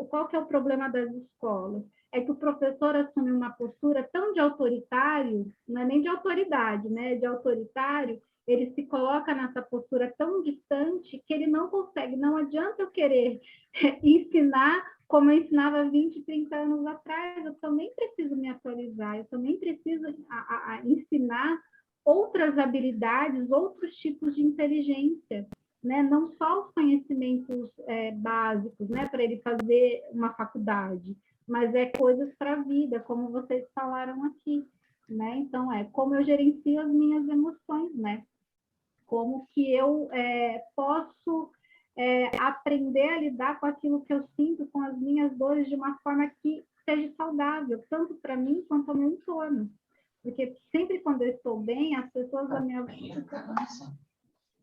Qual que é o problema das escolas? É que o professor assume uma postura tão de autoritário, não é nem de autoridade, né? De autoritário, ele se coloca nessa postura tão distante que ele não consegue, não adianta eu querer ensinar como eu ensinava 20, 30 anos atrás, eu também preciso me atualizar, eu também preciso ensinar outras habilidades, outros tipos de inteligência, né? Não só os conhecimentos básicos, né? Para ele fazer uma faculdade, mas coisas para a vida, como vocês falaram aqui, né? Então, como eu gerencio as minhas emoções, né? Como que eu posso aprender a lidar com aquilo que eu sinto, com as minhas dores, de uma forma que seja saudável, tanto para mim quanto ao meu entorno. Porque sempre quando eu estou bem, as pessoas da minha volta.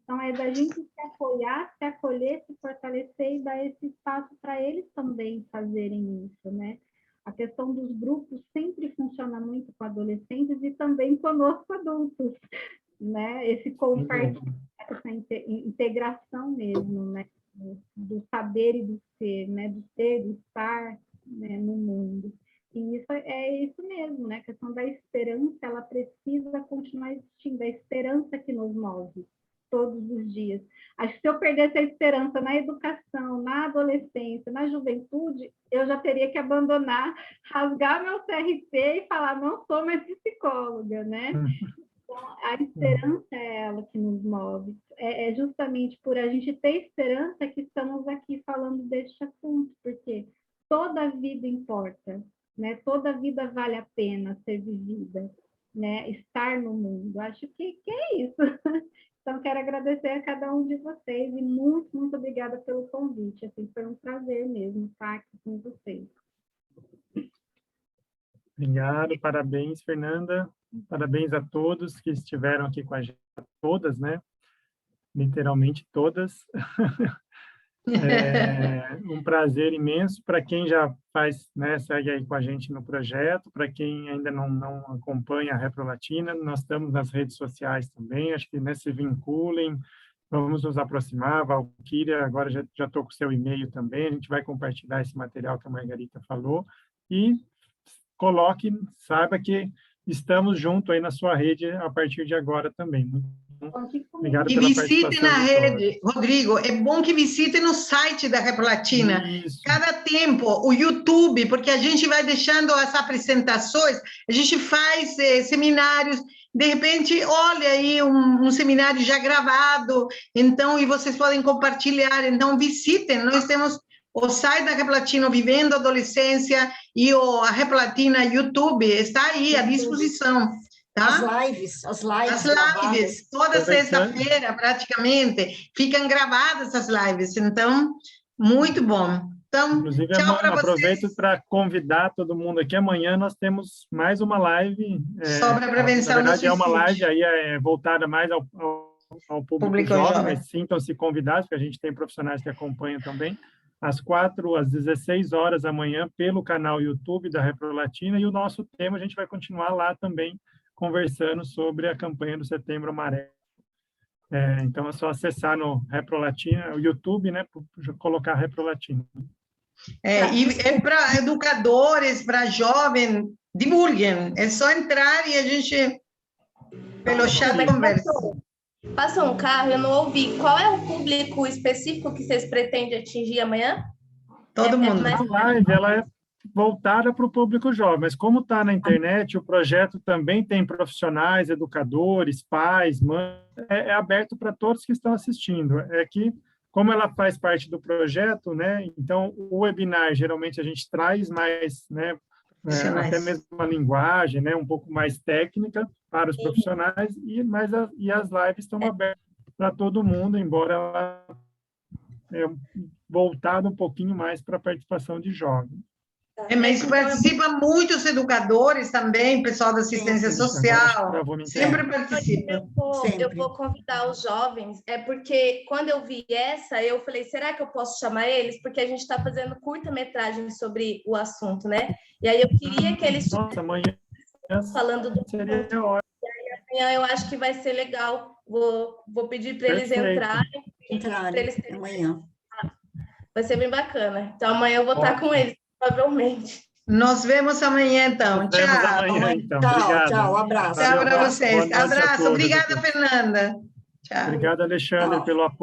Então, da gente se apoiar, se acolher, se fortalecer e dar esse espaço para eles também fazerem isso, né? A questão dos grupos sempre funciona muito com adolescentes e também conosco adultos, né? Esse compartilhamento, essa integração mesmo, né? Do saber e do ser, né? Do ser, do estar, né? No mundo. E isso é isso mesmo, né? A questão da esperança, ela precisa continuar existindo, a esperança que nos move todos os dias. Acho que se eu perdesse a esperança na educação, na adolescência, na juventude, eu já teria que abandonar, rasgar meu CRP e falar, não sou mais psicóloga, né? Então, a esperança é ela que nos move. É justamente por a gente ter esperança que estamos aqui falando deste assunto, porque toda vida importa, né? Toda vida vale a pena ser vivida, né? Estar no mundo. Acho que é isso. Então, quero agradecer a cada um de vocês e muito, muito obrigada pelo convite. Assim, foi um prazer mesmo estar aqui com vocês. Obrigado, parabéns, Fernanda. Parabéns a todos que estiveram aqui com a gente, todas, né? Literalmente todas. Um prazer imenso para quem já faz, né, segue aí com a gente no projeto, para quem ainda não acompanha a Reprolatina, nós estamos nas redes sociais também, acho que, né, se vinculem, vamos nos aproximar. Valquíria, agora já estou com o seu e-mail também, a gente vai compartilhar esse material que a Margarita falou, e coloque, saiba que estamos junto aí na sua rede a partir de agora também. Obrigado e pela visite participação na de rede, Rodrigo, é bom que visite no site da Reprolatina. Isso. Cada tempo, o YouTube, porque a gente vai deixando as apresentações, a gente faz seminários, de repente, olha aí um seminário já gravado, então, e vocês podem compartilhar, então visitem, nós temos o site da Reprolatina, Vivendo a Adolescência, e a Reprolatina YouTube, está aí à disposição. Tá? As lives toda sexta-feira, praticamente, ficam gravadas as lives, então, muito bom. Então, inclusive, tchau para vocês. Aproveito para convidar todo mundo aqui, amanhã nós temos mais uma live. Sobre a prevenção do suicídio. É uma live aí voltada mais ao público jovem, mas sintam-se convidados, porque a gente tem profissionais que acompanham também, às 16 horas amanhã, pelo canal YouTube da Reprolatina, e o nosso tema, a gente vai continuar lá também, conversando sobre a campanha do Setembro Amarelo. Então, é só acessar no Reprolatina, o YouTube, né, colocar Reprolatina. E para educadores, para jovens, divulguem. É só entrar e a gente, pelo chat, conversa. Passou um carro, eu não ouvi. Qual é o público específico que vocês pretendem atingir amanhã? Todo mundo. A live, ela é voltada para o público jovem, mas como está na internet, o projeto também tem profissionais, educadores, pais, mães, é aberto para todos que estão assistindo. É que, como ela faz parte do projeto, né, então o webinar, geralmente, a gente traz mais, né, até mesmo uma linguagem, né, um pouco mais técnica para os profissionais, e as lives estão abertas para todo mundo, embora ela voltada um pouquinho mais para a participação de jovens. Mas participam muitos educadores também, pessoal da assistência social, sempre participa. Eu vou convidar os jovens, porque quando eu vi eu falei, será que eu posso chamar eles? Porque a gente está fazendo curta-metragem sobre o assunto, né? E aí eu queria que eles amanhã falando do assunto. E aí amanhã eu acho que vai ser legal. Vou pedir para eles entrarem. Amanhã. Vai ser bem bacana. Então amanhã eu vou estar com eles. Provavelmente. Nos vemos amanhã, então. Nos vemos amanhã, então. Tchau, abraço. Tchau para vocês. Abraço. Obrigada, Fernanda. Tchau. Obrigado, Alexandre, pelo apoio.